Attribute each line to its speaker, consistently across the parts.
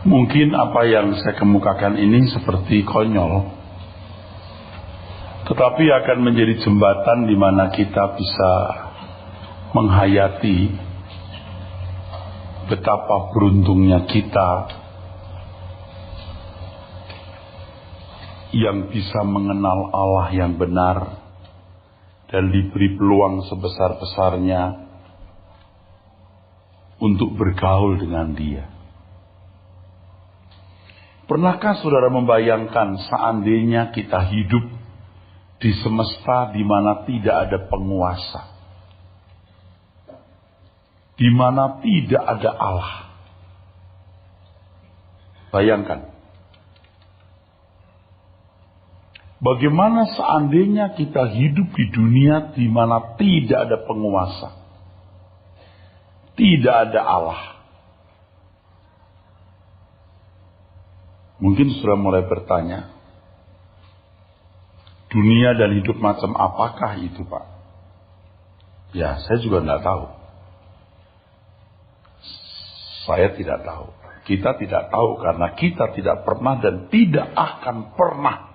Speaker 1: Mungkin apa yang saya kemukakan ini seperti konyol, tetapi akan menjadi jembatan di mana kita bisa menghayati betapa beruntungnya kita yang bisa mengenal Allah yang benar dan diberi peluang sebesar-besarnya untuk bergaul dengan Dia. Pernahkah saudara membayangkan seandainya kita hidup di semesta di mana tidak ada penguasa, di mana tidak ada Allah? Bayangkan. Bagaimana seandainya kita hidup di dunia di mana tidak ada penguasa, tidak ada Allah? Mungkin sudah mulai bertanya, dunia dan hidup macam apakah itu, Pak? Ya, saya juga tidak tahu. Saya tidak tahu. Kita tidak tahu karena kita tidak pernah dan tidak akan pernah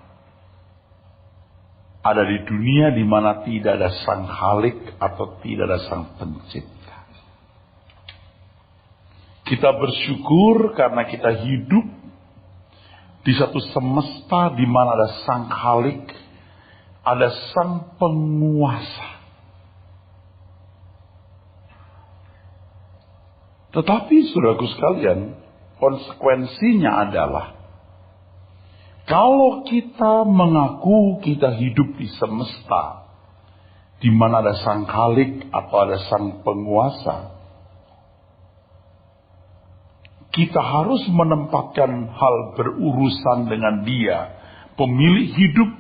Speaker 1: ada di dunia di mana tidak ada Sang Khalik atau tidak ada Sang Pencipta. Kita bersyukur karena kita hidup di satu semesta di mana ada Sang Khalik, ada Sang Penguasa. Tetapi saudaraku sekalian, konsekuensinya adalah kalau kita mengaku kita hidup di semesta di mana ada Sang Khalik atau ada Sang Penguasa, kita harus menempatkan hal berurusan dengan Dia, pemilik hidup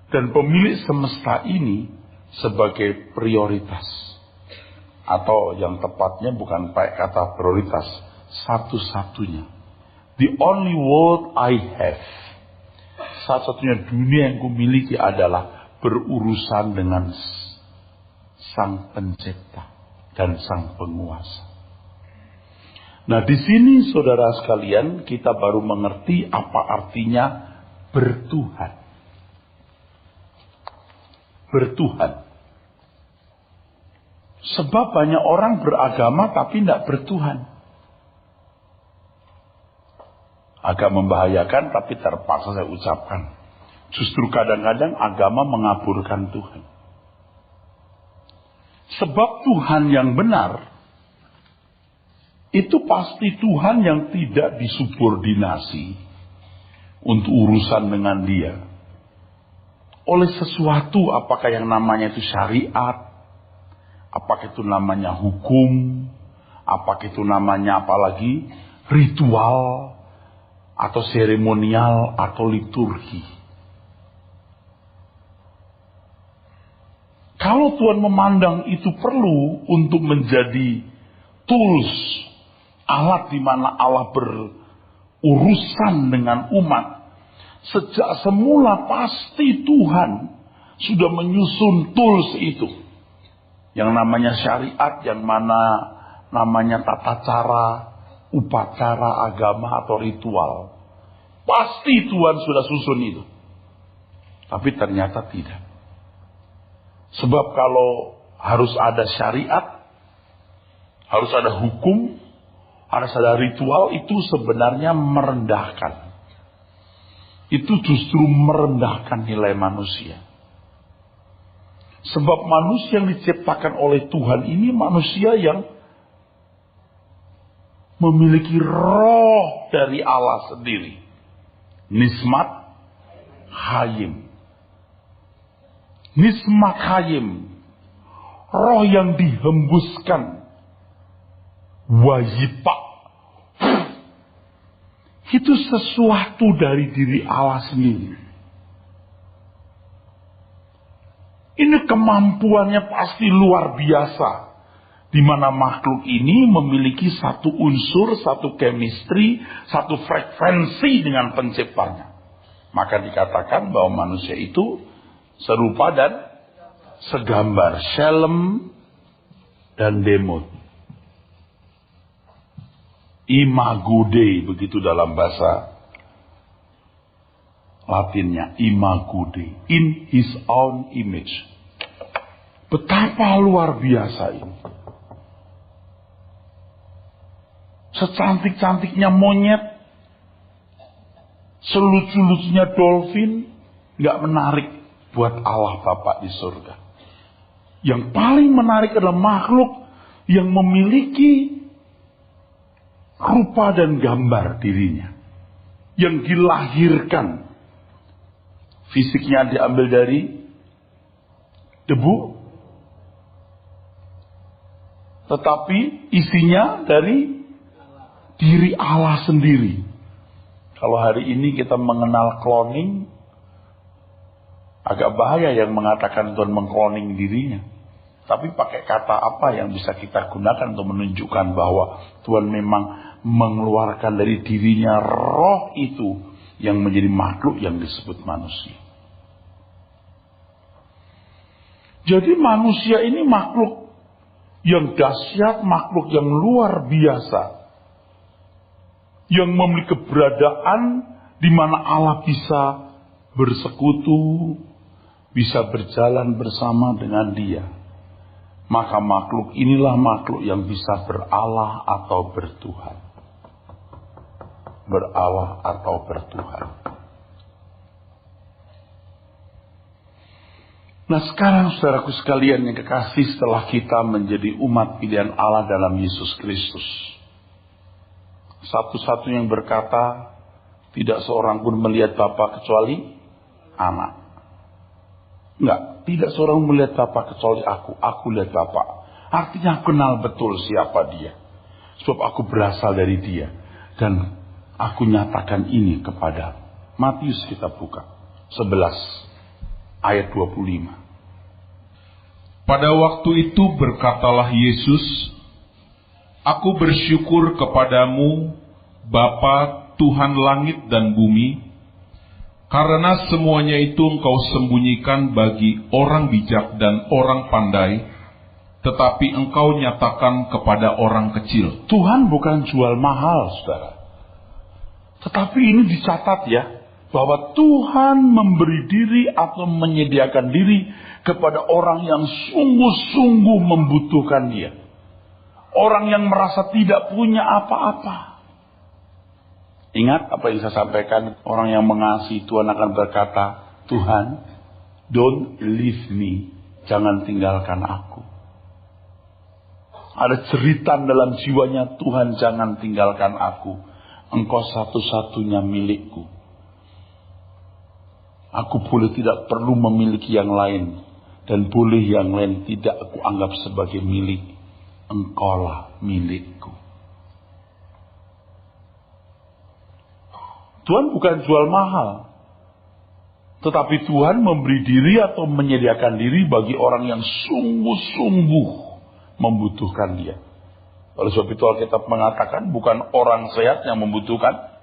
Speaker 1: dan pemilik semesta ini, sebagai prioritas. Atau yang tepatnya bukan pakai kata prioritas, satu-satunya. The only world I have. Satu-satunya dunia yang kumiliki adalah berurusan dengan Sang Pencipta dan Sang Penguasa. Nah, di sini saudara sekalian kita baru mengerti apa artinya bertuhan. Bertuhan. Sebab banyak orang beragama tapi tidak bertuhan. Agak membahayakan tapi terpaksa saya ucapkan. Justru kadang-kadang agama mengaburkan Tuhan. Sebab Tuhan yang benar itu pasti Tuhan yang tidak disubordinasi untuk urusan dengan Dia oleh sesuatu, apakah yang namanya itu syariat, apakah itu namanya hukum, apakah itu namanya apalagi ritual atau seremonial atau liturgi. Kalau Tuhan memandang itu perlu untuk menjadi tools, alat di mana Allah berurusan dengan umat, sejak semula pasti Tuhan sudah menyusun tools itu. Yang namanya syariat, yang mana namanya tata cara, upacara agama atau ritual. Pasti Tuhan sudah susun itu. Tapi ternyata tidak. Sebab kalau harus ada syariat, harus ada hukum, harus ada ritual, itu sebenarnya merendahkan. Itu justru merendahkan nilai manusia. Sebab manusia yang diciptakan oleh Tuhan ini manusia yang memiliki roh dari Allah sendiri. Nismat Hayim. Nismat Hayim. Roh yang dihembuskan. Wajipak. Itu sesuatu dari diri Allah sendiri. Ini kemampuannya pasti luar biasa. Di mana makhluk ini memiliki satu unsur, satu chemistry, satu frekuensi dengan penciptanya. Maka dikatakan bahwa manusia itu serupa dan segambar. Shalem dan Demot. Imago Dei, begitu dalam bahasa Latinnya, Imago Dei, in his own image. Betapa luar biasa ini. Secantik-cantiknya monyet, selucu-lucunya dolphin, gak menarik buat Allah Bapa di surga. Yang paling menarik adalah makhluk yang memiliki rupa dan gambar dirinya. Yang dilahirkan. Fisiknya diambil dari debu. Tetapi isinya dari diri Allah sendiri. Kalau hari ini kita mengenal cloning, agak bahaya yang mengatakan Tuhan mengkloning dirinya. Tapi pakai kata apa yang bisa kita gunakan untuk menunjukkan bahwa Tuhan memang mengeluarkan dari dirinya roh itu yang menjadi makhluk yang disebut manusia. Jadi manusia ini makhluk yang dahsyat, makhluk yang luar biasa. Yang memiliki keberadaan di mana Allah bisa bersekutu, bisa berjalan bersama dengan Dia. Maka makhluk inilah makhluk yang bisa berAlah atau bertuhan. BerAlah atau bertuhan. Nah sekarang saudaraku sekalian yang kekasih, setelah kita menjadi umat pilihan Allah dalam Yesus Kristus, satu-satunya yang berkata, tidak seorang pun melihat Bapa kecuali anak. Enggak, tidak seorang melihat Bapa kecuali aku lihat Bapa. Artinya aku kenal betul siapa Dia. Sebab aku berasal dari Dia. Dan aku nyatakan ini kepada Matius, kita buka 11 ayat 25.
Speaker 2: Pada waktu itu berkatalah Yesus, Aku bersyukur kepadamu, Bapa Tuhan langit dan bumi, karena semuanya itu Engkau sembunyikan bagi orang bijak dan orang pandai, tetapi Engkau nyatakan kepada orang kecil.
Speaker 1: Tuhan bukan jual mahal, saudara. Tetapi ini dicatat ya, bahwa Tuhan memberi diri atau menyediakan diri kepada orang yang sungguh-sungguh membutuhkan Dia. Orang yang merasa tidak punya apa-apa. Ingat apa yang saya sampaikan, orang yang mengasihi Tuhan akan berkata, Tuhan, don't leave me, jangan tinggalkan aku. Ada jeritan dalam jiwanya, Tuhan jangan tinggalkan aku. Engkau satu-satunya milikku. Aku boleh tidak perlu memiliki yang lain. Dan boleh yang lain tidak aku anggap sebagai milik. Engkaulah milikku. Tuhan bukan jual mahal. Tetapi Tuhan memberi diri atau menyediakan diri bagi orang yang sungguh-sungguh membutuhkan Dia. Oleh sebab itu Alkitab mengatakan bukan orang sehat yang membutuhkan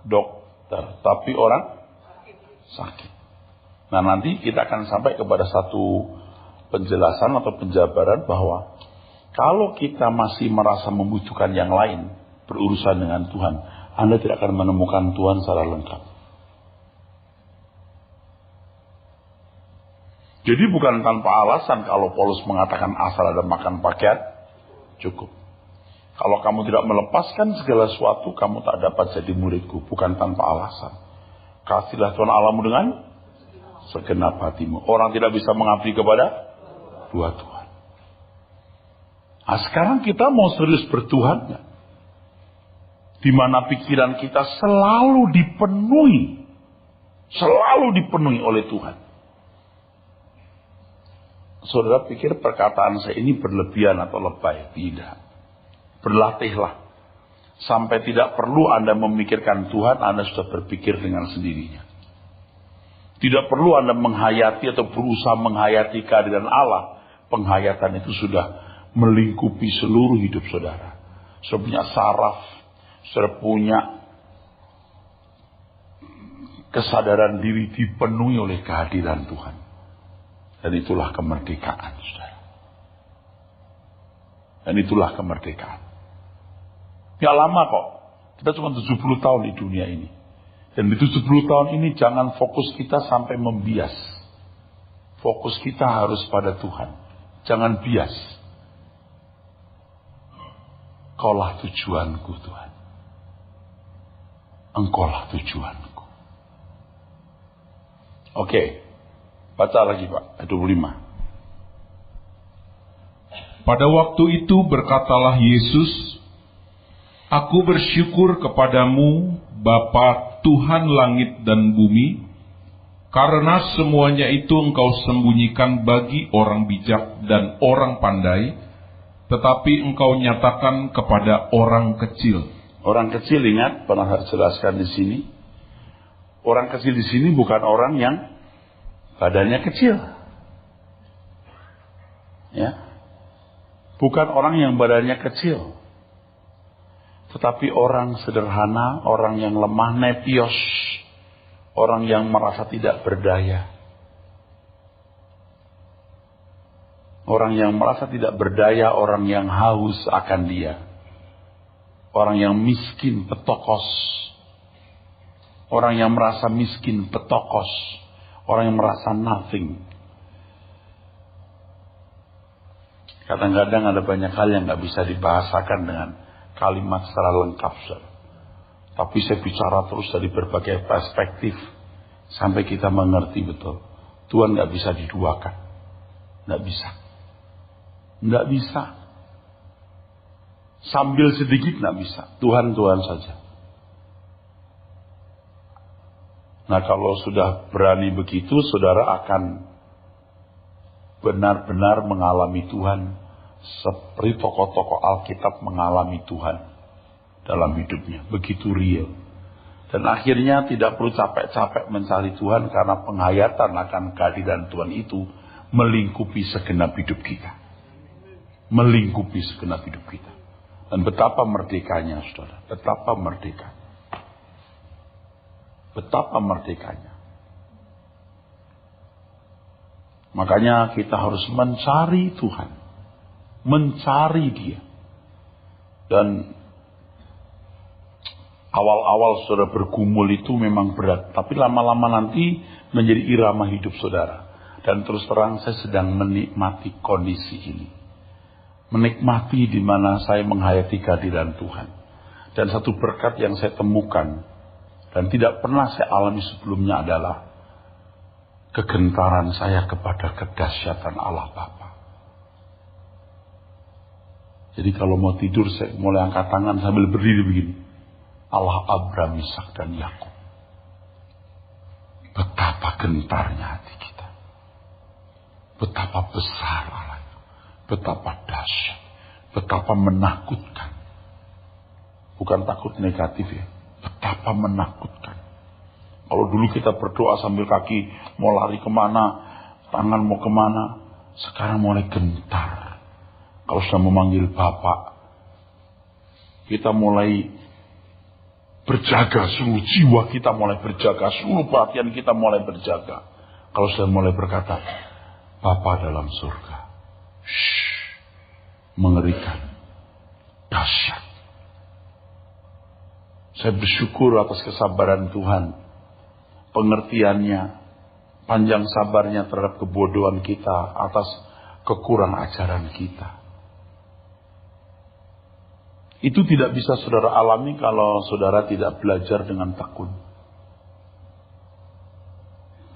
Speaker 1: dokter, tapi orang sakit. Nah nanti kita akan sampai kepada satu penjelasan atau penjabaran bahwa kalau kita masih merasa membutuhkan yang lain berurusan dengan Tuhan, Anda tidak akan menemukan Tuhan secara lengkap. Jadi bukan tanpa alasan kalau Paulus mengatakan asal ada makan pakaian, cukup. Kalau kamu tidak melepaskan segala sesuatu, kamu tak dapat jadi muridku. Bukan tanpa alasan. Kasihlah Tuhan Allahmu dengan segenap hatimu. Orang tidak bisa mengabdi kepada dua Tuhan. Nah sekarang kita mau serius bertuhan gak? Di mana pikiran kita selalu dipenuhi oleh Tuhan. Saudara pikir perkataan saya ini berlebihan atau lebay? Tidak. Berlatihlah. Sampai tidak perlu Anda memikirkan Tuhan, Anda sudah berpikir dengan sendirinya. Tidak perlu Anda menghayati atau berusaha menghayati kehadiran Allah. Penghayatan itu sudah melingkupi seluruh hidup saudara. Sudah punya saraf, sudah punya kesadaran diri dipenuhi oleh kehadiran Tuhan. Dan itulah kemerdekaan, saudara. Dan itulah kemerdekaan. Gak lama kok. Kita cuma 70 tahun di dunia ini. Dan di 70 tahun ini jangan fokus kita sampai membias. Fokus kita harus pada Tuhan. Jangan bias. Kaulah tujuanku Tuhan. Engkaulah tujuanku. Oke. Baca lagi Pak. 25.
Speaker 2: Pada waktu itu berkatalah Yesus, Aku bersyukur kepadamu, Bapa Tuhan langit dan bumi, karena semuanya itu Engkau sembunyikan bagi orang bijak dan orang pandai, tetapi Engkau nyatakan kepada orang kecil.
Speaker 1: Orang kecil, ingat, pernah saya jelaskan di sini. Orang kecil di sini bukan orang yang badannya kecil. Ya. Bukan orang yang badannya kecil. Tetapi orang sederhana, orang yang lemah, nepios. Orang yang merasa tidak berdaya. Orang yang merasa tidak berdaya, orang yang haus akan dia. Orang yang miskin, petokos. Orang yang merasa miskin, petokos. Orang yang merasa nothing. Kadang-kadang ada banyak hal yang gak bisa dibahasakan dengan kalimat secara lengkap. Tapi saya bicara terus dari berbagai perspektif. Sampai kita mengerti betul. Tuhan gak bisa diduakan. Gak bisa. Gak bisa. Sambil sedikit gak bisa. Tuhan saja. Nah kalau sudah berani begitu, saudara akan benar-benar mengalami Tuhan. Seperti tokoh-tokoh Alkitab mengalami Tuhan dalam hidupnya. Begitu real. Dan akhirnya tidak perlu capek-capek mencari Tuhan, karena penghayatan akan kehadiran Tuhan itu melingkupi segenap hidup kita. Melingkupi segenap hidup kita. Dan betapa merdekanya, saudara. Betapa merdeka. Betapa merdekanya. Makanya kita harus mencari Tuhan. Mencari Dia. Dan awal-awal saudara bergumul itu memang berat. Tapi lama-lama nanti menjadi irama hidup saudara. Dan terus terang saya sedang menikmati kondisi ini. Menikmati di mana saya menghayati kehadiran Tuhan. Dan satu berkat yang saya temukan dan tidak pernah saya alami sebelumnya adalah kegentaran saya kepada kedahsyatan Allah Bapa. Jadi kalau mau tidur saya mulai angkat tangan sambil berdiri begini. Allah Abraham, Ishak dan Yakub. Betapa gentarnya hati kita. Betapa besar Allah. Betapa dahsyat. Betapa menakutkan. Bukan takut negatif ya. Betapa menakutkan. Kalau dulu kita berdoa sambil kaki mau lari kemana, tangan mau kemana, sekarang mulai gentar. Kalau sudah memanggil Bapak, kita mulai berjaga, seluruh jiwa kita mulai berjaga, seluruh perhatian kita mulai berjaga. Kalau sudah mulai berkata, Bapa dalam surga. Mengerikan. Dahsyat. Saya bersyukur atas kesabaran Tuhan. Pengertiannya. Panjang sabarnya terhadap kebodohan kita. Atas kekurang ajaran kita. Itu tidak bisa saudara alami kalau saudara tidak belajar dengan tekun.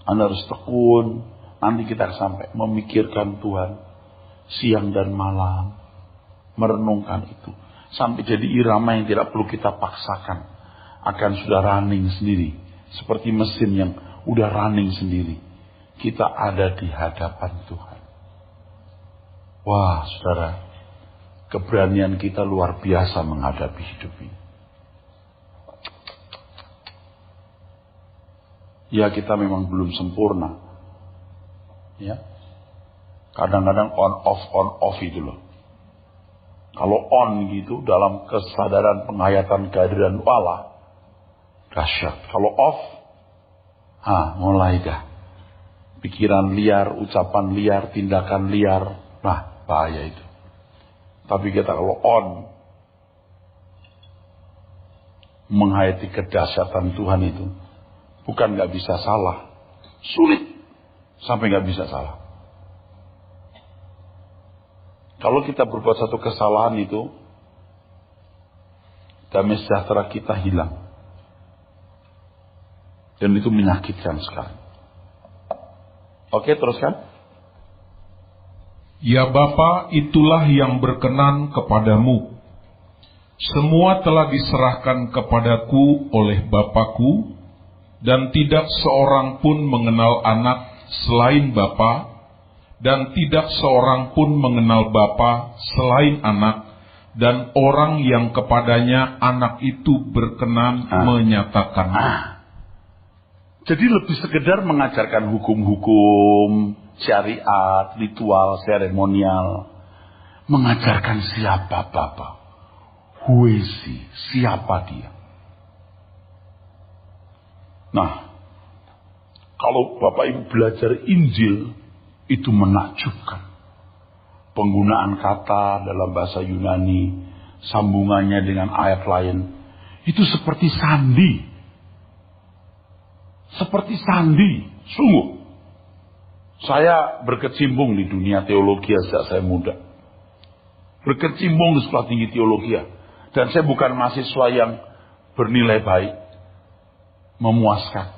Speaker 1: Anda harus tekun. Nanti kita sampai memikirkan Tuhan. Siang dan malam. Merenungkan itu. Sampai jadi irama yang tidak perlu kita paksakan. Akan sudah running sendiri. Seperti mesin yang udah running sendiri. Kita ada di hadapan Tuhan. Wah saudara. Keberanian kita luar biasa menghadapi hidup ini. Ya kita memang belum sempurna. Ya. Kadang-kadang on off itu loh. Kalau on gitu dalam kesadaran penghayatan kehadiran Allah, dahsyat. Kalau off, mulai dah. Pikiran liar, ucapan liar, tindakan liar, bahaya itu. Tapi kita kalau on, menghayati kedahsyatan Tuhan itu bukan gak bisa salah, sulit sampai gak bisa salah. Kalau kita berbuat satu kesalahan itu, damai sejahtera kita hilang. Dan itu menyakitkan sekali. Oke, teruskan.
Speaker 2: Ya Bapa, itulah yang berkenan kepadamu. Semua telah diserahkan kepadaku oleh Bapa-Ku, dan tidak seorang pun mengenal anak selain Bapa, dan tidak seorang pun mengenal Bapa selain anak, dan orang yang kepadanya anak itu berkenan menyatakannya.
Speaker 1: Jadi lebih sekedar mengajarkan hukum-hukum, syariat, ritual, seremonial. Mengajarkan siapa Bapa. Who is he? Siapa dia? Nah, kalau Bapak Ibu belajar Injil, itu menakjubkan. Penggunaan kata dalam bahasa Yunani, sambungannya dengan ayat lain, itu seperti sandi. Seperti sandi, sungguh. Saya berkecimpung di dunia teologi sejak saya muda. Berkecimpung di sekolah tinggi teologi. Dan saya bukan mahasiswa yang bernilai baik. Memuaskan.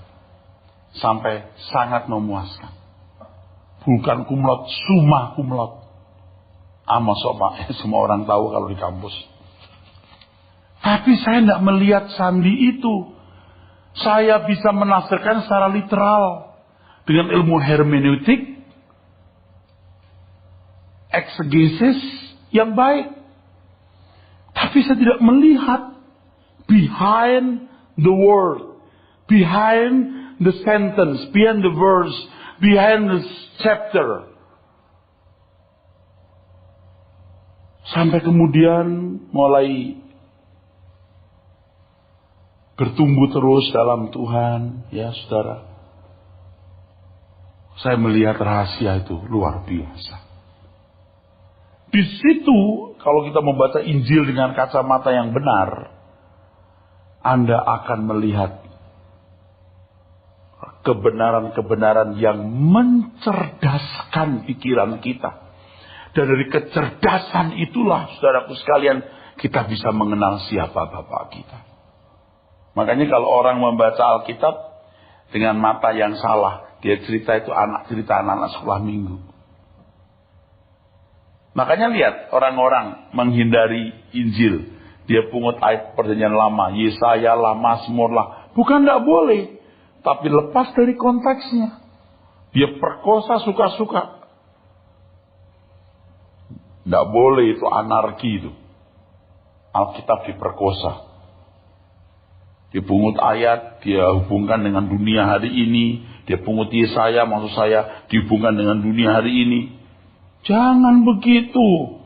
Speaker 1: Sampai sangat memuaskan. Bukan kumlot, summa kumlot. Masuk Pak, semua orang tahu kalau di kampus. Tapi saya tidak melihat sandi itu. Saya bisa menafsirkan secara literal dengan ilmu hermeneutik, eksegesis yang baik. Tapi saya tidak melihat behind the word, behind the sentence, behind the verse, behind the chapter. Sampai kemudian mulai bertumbuh terus dalam Tuhan, ya saudara. Saya melihat rahasia itu luar biasa. Di situ, kalau kita membaca Injil dengan kacamata yang benar, Anda akan melihat kebenaran-kebenaran yang mencerdaskan pikiran kita. Dan dari kecerdasan itulah, saudaraku sekalian, kita bisa mengenal siapa Bapa kita. Makanya kalau orang membaca Alkitab dengan mata yang salah, dia cerita itu cerita anak-anak sekolah minggu. Makanya lihat orang-orang menghindari Injil. Dia pungut ayat perjanjian lama, Yesaya lah, Mazmur lah. Bukan tidak boleh, tapi lepas dari konteksnya. Dia perkosa suka-suka. Tidak boleh, itu anarki itu. Alkitab diperkosa. Dipungut ayat, dia hubungkan dengan dunia hari ini. Dia pungut Yesaya, maksud saya, dihubungkan dengan dunia hari ini. Jangan begitu.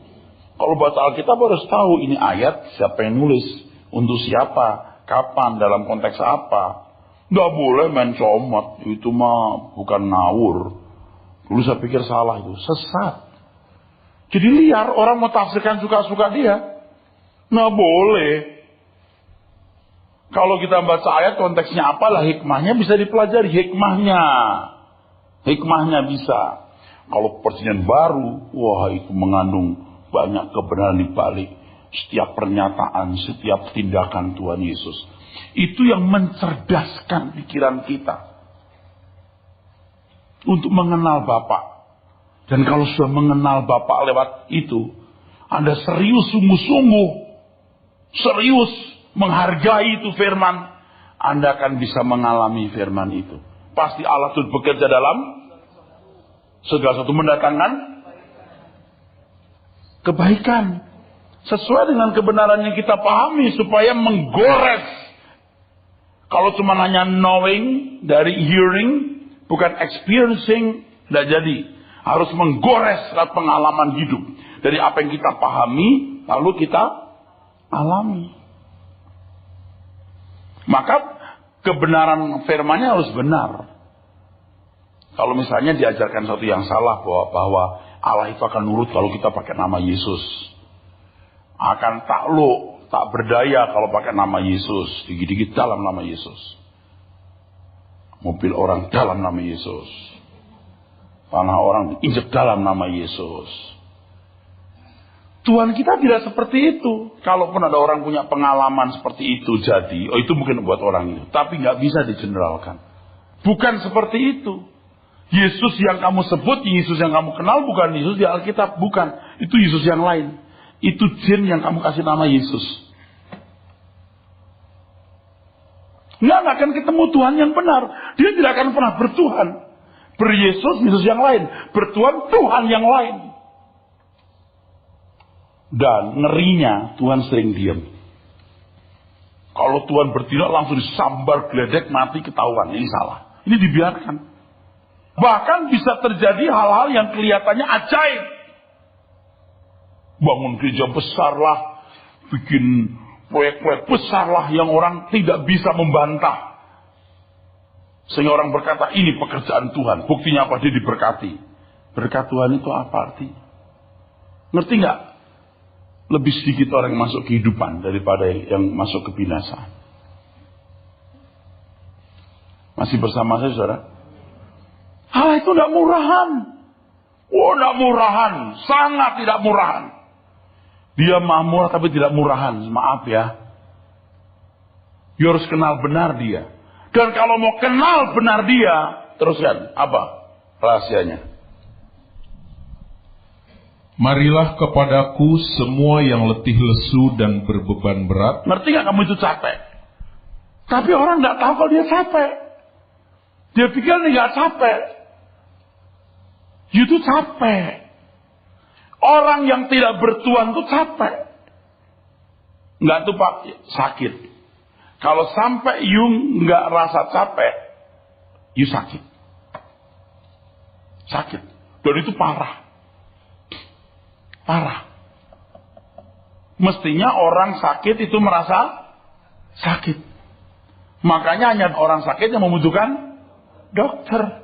Speaker 1: Kalau baca Alkitab harus tahu ini ayat, siapa yang nulis, untuk siapa, kapan, dalam konteks apa. Nggak boleh main comot, itu mah bukan ngawur. Dulu saya pikir salah itu, sesat. Jadi liar, orang mau tafsirkan suka-suka dia. Nggak boleh. Kalau kita baca ayat konteksnya apalah hikmahnya bisa dipelajari. Hikmahnya bisa. Kalau perjanjian baru, wah itu mengandung banyak kebenaran di balik setiap pernyataan, setiap tindakan Tuhan Yesus. Itu yang mencerdaskan pikiran kita untuk mengenal Bapa. Dan kalau sudah mengenal Bapa lewat itu, Anda serius sungguh-sungguh, serius menghargai itu firman, Anda akan bisa mengalami firman itu. Pasti Allah itu bekerja dalam segala sesuatu, mendatangkan kebaikan sesuai dengan kebenaran yang kita pahami, supaya menggores. Kalau cuma hanya knowing dari hearing, bukan experiencing, tidak jadi. Harus menggores pengalaman hidup dari apa yang kita pahami, lalu kita alami. Maka kebenaran firman-Nya harus benar. Kalau misalnya diajarkan sesuatu yang salah, bahwa Allah itu akan nurut kalau kita pakai nama Yesus, akan takluk tak berdaya kalau pakai nama Yesus. Dikit-dikit dalam nama Yesus. Mobil orang dalam nama Yesus. Tanah orang diinjak dalam nama Yesus. Tuhan kita tidak seperti itu. Kalaupun ada orang punya pengalaman seperti itu jadi, itu mungkin buat orang itu. Tapi nggak bisa digeneralkan. Bukan seperti itu. Yesus yang kamu sebut, Yesus yang kamu kenal bukan Yesus di Alkitab, bukan. Itu Yesus yang lain. Itu jin yang kamu kasih nama Yesus. Nggak akan ketemu Tuhan yang benar. Dia tidak akan pernah bertuhan. Ber-Yesus, Yesus yang lain. Bertuhan, Tuhan yang lain. Dan ngerinya Tuhan sering diam. Kalau Tuhan bertindak langsung disambar geledek mati ketahuan. Ini salah. Ini dibiarkan. Bahkan bisa terjadi hal-hal yang kelihatannya ajaib. Bangun gereja besar lah. Bikin proyek-proyek besar lah yang orang tidak bisa membantah. Sehingga orang berkata ini pekerjaan Tuhan. Buktinya apa? Dia diberkati. Berkat Tuhan itu apa artinya? Ngerti nggak? Lebih sedikit orang yang masuk kehidupan daripada yang masuk kebinasaan. Masih bersama saya, saudara? Allah itu tidak murahan. Oh, tidak murahan. Sangat tidak murahan. Dia maha murah tapi tidak murahan. Maaf ya. You harus kenal benar dia. Dan kalau mau kenal benar dia, teruskan. Apa rahasianya?
Speaker 2: Marilah kepadaku semua yang letih lesu dan berbeban berat.
Speaker 1: Ngerti gak kamu itu capek? Tapi orang gak tahu kalau dia capek. Dia pikir dia gak capek. Itu capek. Orang yang tidak bertuhan itu capek. Nggak tuh Pak, sakit. Kalau sampai you nggak rasa capek, you sakit. Sakit. Dan itu parah. Parah. Mestinya orang sakit itu merasa sakit. Makanya hanya orang sakit yang membutuhkan dokter.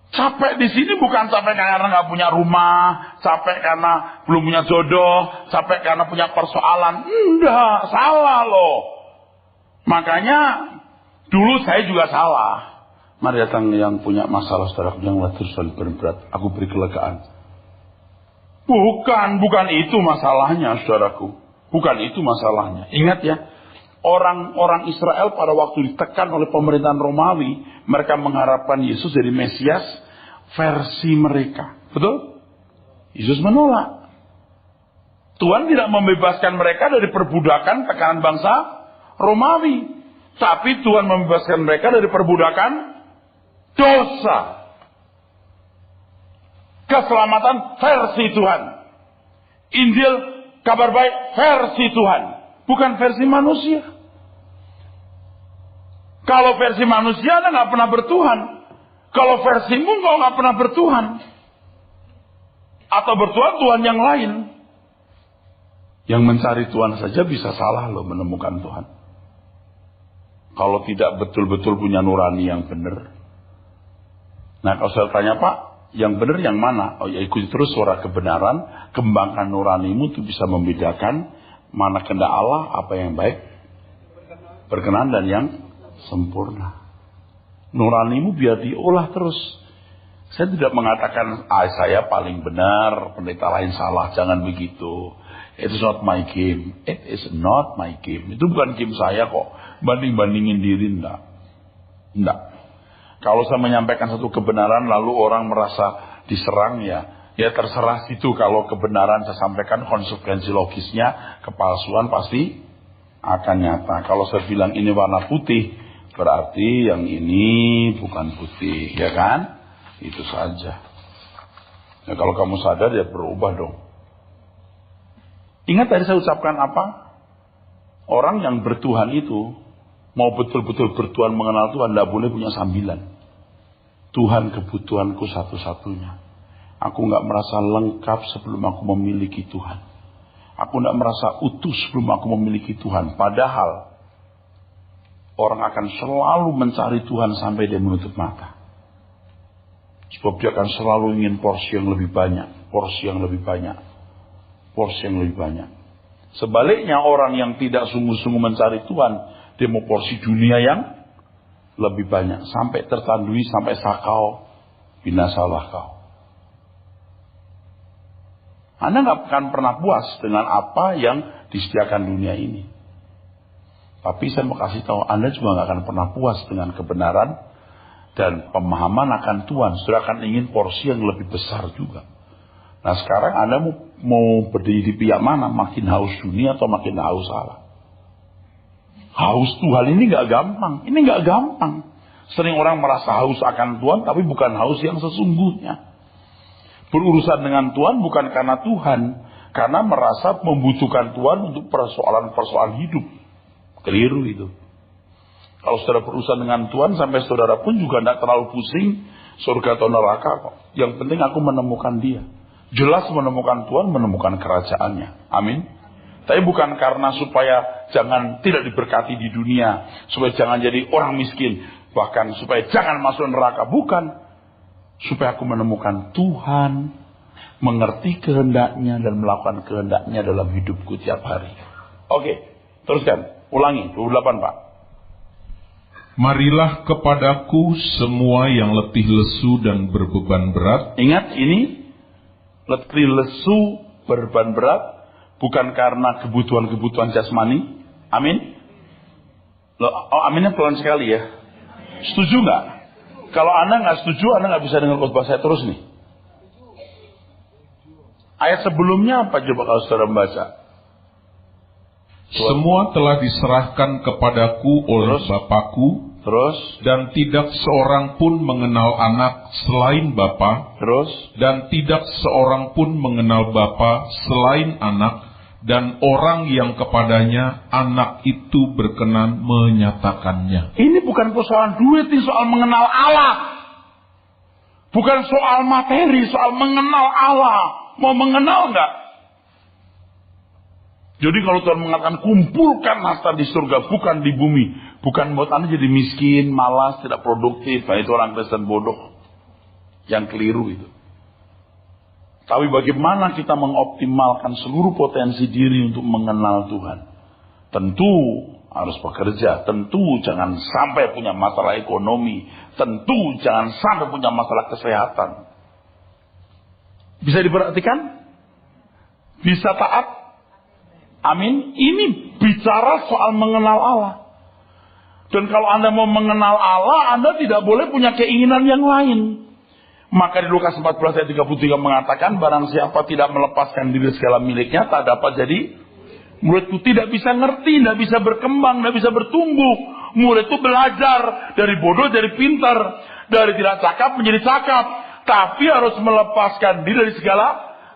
Speaker 1: Capek di sini bukan capek karena nggak punya rumah, capek karena belum punya jodoh, capek karena punya persoalan. Enggak, salah loh. Makanya dulu saya juga salah. Mari datang yang punya masalah, saudara, yang terus berat, aku beri kelegaan. Bukan itu masalahnya, saudaraku. Bukan itu masalahnya. Ingat ya, orang-orang Israel pada waktu ditekan oleh pemerintahan Romawi, mereka mengharapkan Yesus jadi Mesias versi mereka. Betul? Yesus menolak. Tuhan tidak membebaskan mereka dari perbudakan tekanan bangsa Romawi. Tapi Tuhan membebaskan mereka dari perbudakan dosa. Keselamatan versi Tuhan. Injil, kabar baik versi Tuhan. Bukan versi manusia. Kalau versi manusia Anda nggak pernah bertuhan. Kalau versimu kau nggak pernah bertuhan. Atau bertuhan Tuhan yang lain. Yang mencari Tuhan saja bisa salah loh menemukan Tuhan. Kalau tidak betul-betul punya nurani yang benar. Nah kalau saya tanya Pak, yang benar yang mana? Oh ya ikuti terus suara kebenaran. Kembangkan nuranimu itu bisa membedakan mana kehendak Allah, apa yang baik, berkenan dan yang sempurna. Nuranimu biar diolah terus. Saya tidak mengatakan saya paling benar, pendeta lain salah, jangan begitu. It is not my game. It is not my game. Itu bukan game saya kok. Banding-bandingin diri enggak. Kalau saya menyampaikan satu kebenaran lalu orang merasa diserang ya terserah situ. Kalau kebenaran saya sampaikan konsekuensi logisnya, kepalsuan pasti akan nyata. Kalau saya bilang ini warna putih, berarti yang ini bukan putih, ya kan? Itu saja. Ya, kalau kamu sadar ya berubah dong. Ingat tadi saya ucapkan apa? Orang yang bertuhan itu mau betul-betul bertuhan mengenal Tuhan tidak boleh punya sambilan. Tuhan kebutuhanku satu-satunya. Aku nggak merasa lengkap sebelum aku memiliki Tuhan. Aku nggak merasa utuh sebelum aku memiliki Tuhan. Padahal orang akan selalu mencari Tuhan sampai dia menutup mata. Sebab dia akan selalu ingin porsi yang lebih banyak, porsi yang lebih banyak, porsi yang lebih banyak. Sebaliknya orang yang tidak sungguh-sungguh mencari Tuhan, dia mau porsi dunia yang lebih banyak. Sampai tertandui, sampai sakau, binasalah kau. Anda nggak akan pernah puas dengan apa yang disediakan dunia ini. Tapi saya mau kasih tahu, Anda juga nggak akan pernah puas dengan kebenaran dan pemahaman akan Tuhan. Saudara akan ingin porsi yang lebih besar juga. Nah sekarang Anda mau berdiri di pihak mana? Makin haus dunia atau makin haus Allah? Haus Tuhan ini nggak gampang. Ini nggak gampang. Sering orang merasa haus akan Tuhan, tapi bukan haus yang sesungguhnya. Berurusan dengan Tuhan bukan karena Tuhan, karena merasa membutuhkan Tuhan untuk persoalan-persoalan hidup. Keliru itu. Kalau saudara berurusan dengan Tuhan, sampai saudara pun juga tidak terlalu pusing surga atau neraka kok. Yang penting aku menemukan Dia. Jelas menemukan Tuhan, menemukan kerajaannya. Amin. Tapi bukan karena supaya jangan tidak diberkati di dunia, supaya jangan jadi orang miskin, bahkan supaya jangan masuk neraka. Bukan. Supaya aku menemukan Tuhan, mengerti kehendaknya dan melakukan kehendaknya dalam hidupku tiap hari. Oke, teruskan. Ulangi, 28 Pak.
Speaker 2: Marilah kepadaku semua yang letih lesu dan berbeban berat.
Speaker 1: Ingat ini, letih lesu, berbeban berat, bukan karena kebutuhan-kebutuhan jasmani. Amin. Aminnya pelan sekali ya. Setuju nggak? Kalau Anda nggak setuju, Anda nggak bisa dengar khotbah saya terus nih. Ayat sebelumnya apa coba kalau saudara membaca?
Speaker 2: Semua telah diserahkan kepadaku oleh Bapakku.
Speaker 1: Terus?
Speaker 2: Dan tidak seorang pun mengenal anak selain Bapa.
Speaker 1: Terus?
Speaker 2: Dan tidak seorang pun mengenal Bapa selain anak. Dan orang yang kepadanya anak itu berkenan menyatakannya.
Speaker 1: Ini bukan persoalan duit, ini soal mengenal Allah. Bukan soal materi, soal mengenal Allah. Mau mengenal enggak? Jadi kalau Tuhan mengatakan kumpulkan harta di surga, bukan di bumi. Bukan buat Anda jadi miskin, malas, tidak produktif. Nah, itu orang Kristen bodoh. Yang keliru itu. Tapi bagaimana kita mengoptimalkan seluruh potensi diri untuk mengenal Tuhan? Tentu harus bekerja. Tentu jangan sampai punya masalah ekonomi. Tentu jangan sampai punya masalah kesehatan. Bisa diperhatikan? Bisa taat? Amin. Ini bicara soal mengenal Allah. Dan kalau Anda mau mengenal Allah, Anda tidak boleh punya keinginan yang lain. Maka di Lukas 14 ayat 33 mengatakan, barang siapa tidak melepaskan diri segala miliknya, tak dapat jadi muridku. Tidak bisa ngerti, tidak bisa berkembang, tidak bisa bertumbuh. Murid itu belajar dari bodoh jadi pintar, dari tidak cakap menjadi cakap. Tapi harus melepaskan diri dari segala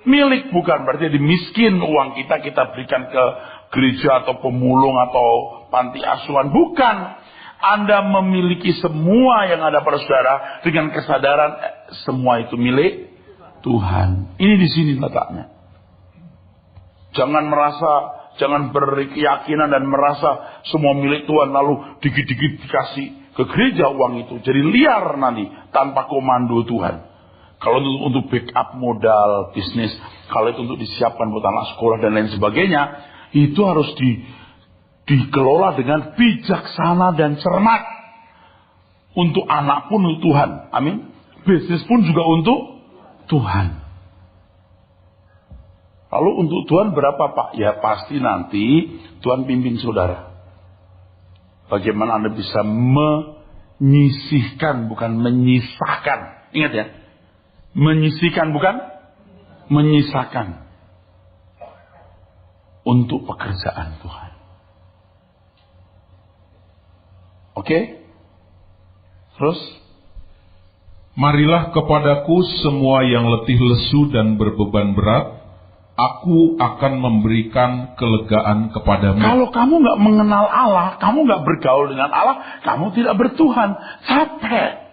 Speaker 1: milik. Bukan berarti jadi miskin, uang kita berikan ke gereja atau pemulung atau panti asuhan. Bukan. Anda memiliki semua yang ada pada saudara dengan kesadaran semua itu milik Tuhan. Ini di sini letaknya. Jangan berkeyakinan dan merasa semua milik Tuhan lalu dikit-dikit dikasih ke gereja uang itu. Jadi liar nanti tanpa komando Tuhan. Kalau untuk backup modal bisnis, kalau itu untuk disiapkan buat anak sekolah dan lain sebagainya, itu harus dikelola dengan bijaksana dan cermat. Untuk anak pun untuk Tuhan. Amin. Bisnis pun juga untuk Tuhan. Lalu untuk Tuhan berapa Pak? Ya pasti nanti Tuhan pimpin saudara. Bagaimana Anda bisa menyisihkan bukan menyisakan. Ingat ya. Menyisihkan bukan menyisakan. Untuk pekerjaan Tuhan. Oke? Terus?
Speaker 2: Marilah kepadaku semua yang letih lesu dan berbeban berat, aku akan memberikan kelegaan kepadamu.
Speaker 1: Kalau kamu nggak mengenal Allah, kamu nggak bergaul dengan Allah, kamu tidak bertuhan. Capek.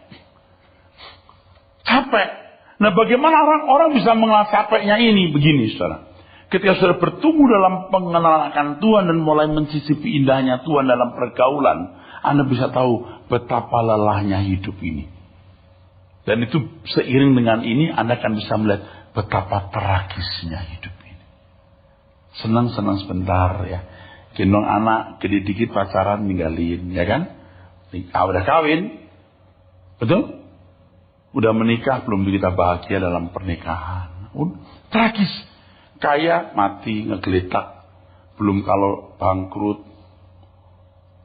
Speaker 1: Nah bagaimana orang bisa mengenal capeknya ini? Begini saudara. Ketika saudara bertumbuh dalam pengenalan akan Tuhan dan mulai mencicipi indahnya Tuhan dalam pergaulan, Anda bisa tahu betapa lelahnya hidup ini. Dan itu seiring dengan ini Anda akan bisa melihat betapa tragisnya hidup ini. Senang-senang sebentar ya. Gendong anak, gede dikit pacaran, ninggalin, ya kan? Udah kawin, betul? Udah menikah, belum kita bahagia dalam pernikahan. Tragis. Kaya, mati, ngegeletak. Belum kalau bangkrut,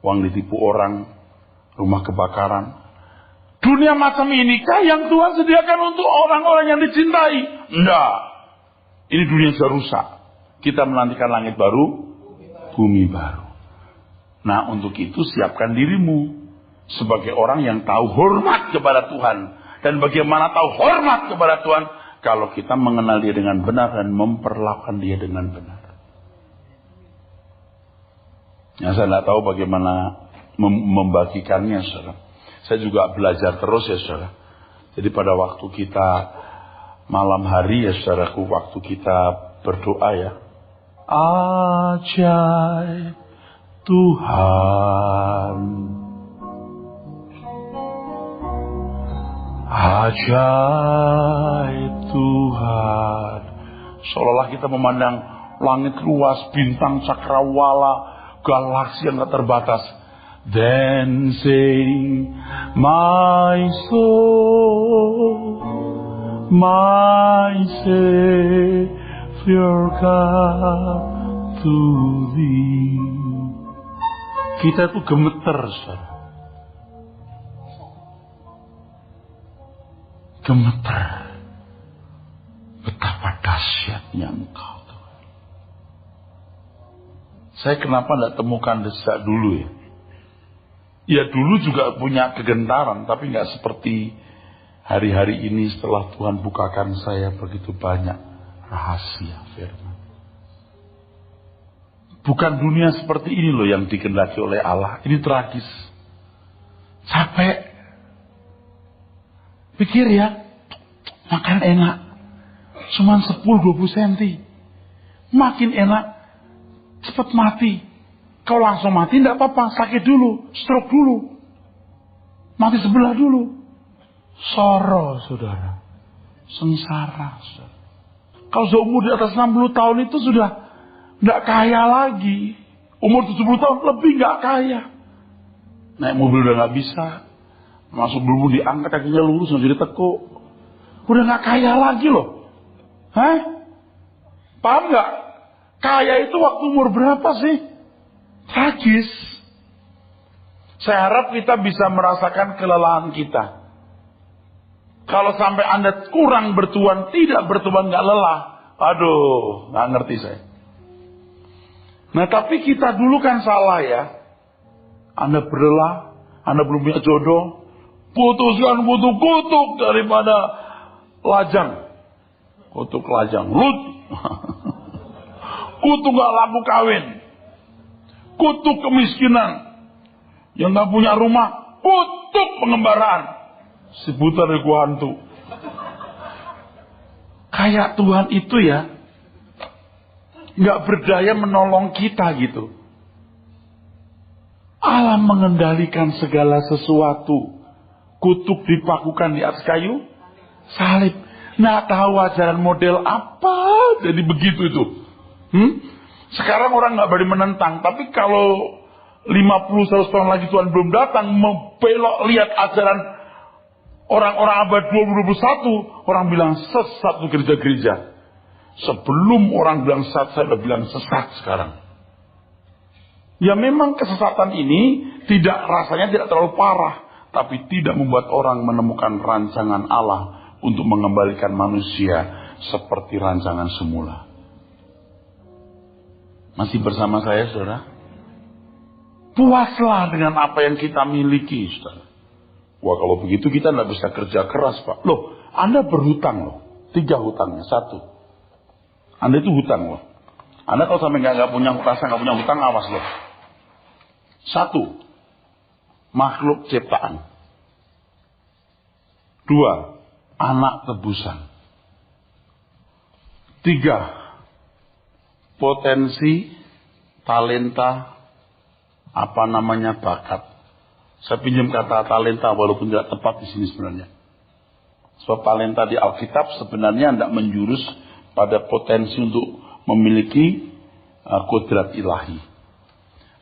Speaker 1: uang ditipu orang, rumah kebakaran. Dunia macam ini kah yang Tuhan sediakan untuk orang-orang yang dicintai? Enggak. Ini dunia sudah rusak. Kita menantikan langit baru, bumi baru. Nah, untuk itu siapkan dirimu sebagai orang yang tahu hormat kepada Tuhan. Dan bagaimana tahu hormat kepada Tuhan? Kalau kita mengenal dia dengan benar dan memperlakukan dia dengan benar. Ya, saya tidak tahu bagaimana membagikannya, saudara. Saya juga belajar terus ya, saudara. Jadi pada waktu kita malam hari ya, saudaraku, waktu kita berdoa ya. Ajaib Tuhan, ajaib Tuhan. Seolah-olah kita memandang langit luas, bintang cakrawala, galaksi yang tak terbatas. Then sing my soul, my Savior come to thee. Kita tuh gemeter, saudara. Gemeter. Betapa dahsyatnya Engkau, Tuhan. Saya kenapa tidak temukan desak dulu ya? Ya dulu juga punya kegentaran, tapi nggak seperti hari-hari ini setelah Tuhan bukakan saya begitu banyak rahasia firman. Bukan dunia seperti ini loh yang dikehendaki oleh Allah. Ini tragis. Capek. Pikir ya, makan enak. Cuman 10-20 cm. Makin enak, cepat mati. Kalau langsung mati tidak apa-apa, sakit dulu, stroke dulu, mati sebelah dulu. Soro, saudara. Sengsara, saudara. Kalau sudah umur di atas 60 tahun itu sudah tidak kaya lagi. Umur 70 tahun lebih nggak kaya. Naik mobil udah nggak bisa. Masuk dulu diangkat kakinya lurus, nggak jadi tekuk. Udah nggak kaya lagi loh. Hah? Paham nggak? Kaya itu waktu umur berapa sih? Tragis. Saya harap kita bisa merasakan kelelahan kita. Kalau sampai Anda kurang bertuan, tidak bertuan, nggak lelah. Aduh, nggak ngerti saya. Nah, tapi kita dulu kan salah ya. Anda berlelah, Anda belum punya jodoh, putuskan kutuk daripada lajang. Kutuk lajang, lut. Kutuk nggak laku kawin. Kutuk kemiskinan. Yang nggak punya rumah, kutuk pengembaraan. Sebutan dari gua hantu. Kayak Tuhan itu ya, nggak berdaya menolong kita gitu. Allah mengendalikan segala sesuatu. Kutuk dipakukan di atas kayu salib. Nah, tahu ajaran model apa? Jadi begitu itu. Sekarang orang nggak berani menentang, tapi kalau 50-100 tahun lagi Tuhan belum datang, membelok lihat ajaran orang-orang abad 2021, orang bilang sesat tuh gereja-gereja. Sebelum orang bilang sesat, saya udah bilang sesat sekarang. Ya memang kesesatan ini rasanya tidak terlalu parah, tapi tidak membuat orang menemukan rancangan Allah untuk mengembalikan manusia seperti rancangan semula. Masih bersama saya, saudara? Puaslah dengan apa yang kita miliki, saudara. Wah, kalau begitu kita tidak bisa kerja keras, Pak. Loh, Anda berhutang loh. 3 hutangnya. 1. Anda itu hutang loh. Anda kalau sampai nggak punya hutang, awas loh. 1. Makhluk ciptaan. 2. Anak tebusan. 3. Potensi, talenta, bakat. Saya pinjam kata talenta walaupun tidak tepat di sini sebenarnya. Sebab talenta di Alkitab sebenarnya tidak menjurus pada potensi untuk memiliki kodrat ilahi.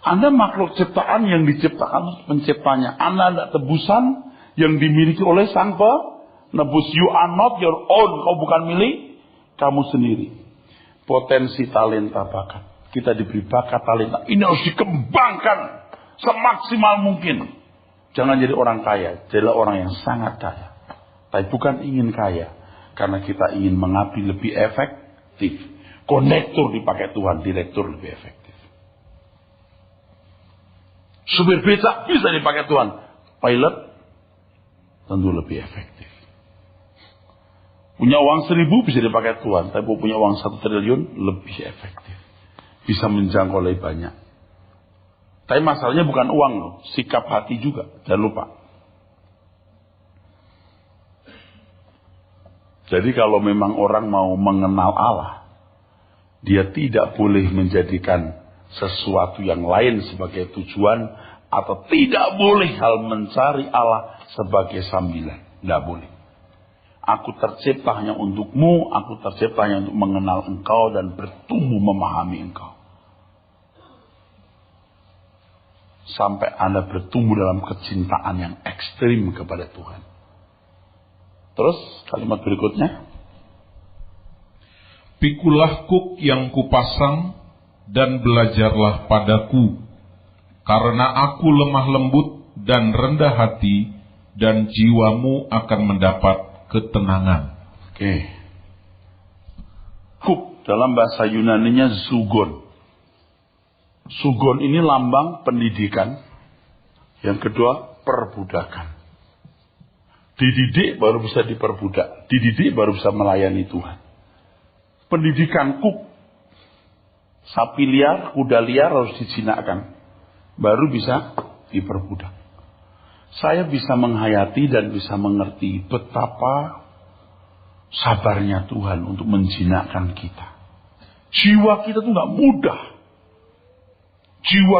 Speaker 1: Anda makhluk ciptaan yang diciptakan penciptanya. Anda ada tebusan yang dimiliki oleh sang penebus. You are not your own. Kau bukan milik kamu sendiri. Potensi talenta bakat. Kita diberi bakat talenta. Ini harus dikembangkan semaksimal mungkin. Jangan jadi orang kaya. Jadilah orang yang sangat kaya. Tapi bukan ingin kaya. Karena kita ingin mengabdi lebih efektif. Konektor dipakai Tuhan. Direktur lebih efektif. Supir becak bisa dipakai Tuhan. Pilot tentu lebih efektif. Punya uang 1.000 bisa dipakai Tuhan. Tapi punya uang 1 triliun lebih efektif. Bisa menjangkau lebih banyak. Tapi masalahnya bukan uang loh. Sikap hati juga. Jangan lupa. Jadi kalau memang orang mau mengenal Allah. Dia tidak boleh menjadikan sesuatu yang lain sebagai tujuan, atau tidak boleh hal mencari Allah sebagai sambilan. Tidak boleh. Aku tercipta hanya untukmu, aku tercipta hanya untuk mengenal engkau dan bertumbuh memahami engkau. Sampai Anda bertumbuh dalam kecintaan yang ekstrim kepada Tuhan. Terus kalimat berikutnya.
Speaker 2: Pikulah kuk yang kupasang dan belajarlah padaku, karena aku lemah lembut dan rendah hati, dan jiwamu akan mendapat ketenangan.
Speaker 1: Oke. Kuk dalam bahasa Yunaninya zugon. Zugon ini lambang pendidikan. Yang kedua, perbudakan. Dididik baru bisa diperbudak. Dididik baru bisa melayani Tuhan. Pendidikan kuk. Sapi liar, kuda liar harus dijinakkan. Baru bisa diperbudak. Saya bisa menghayati dan bisa mengerti betapa sabarnya Tuhan untuk menjinakkan kita. Jiwa kita tuh gak mudah. Jiwa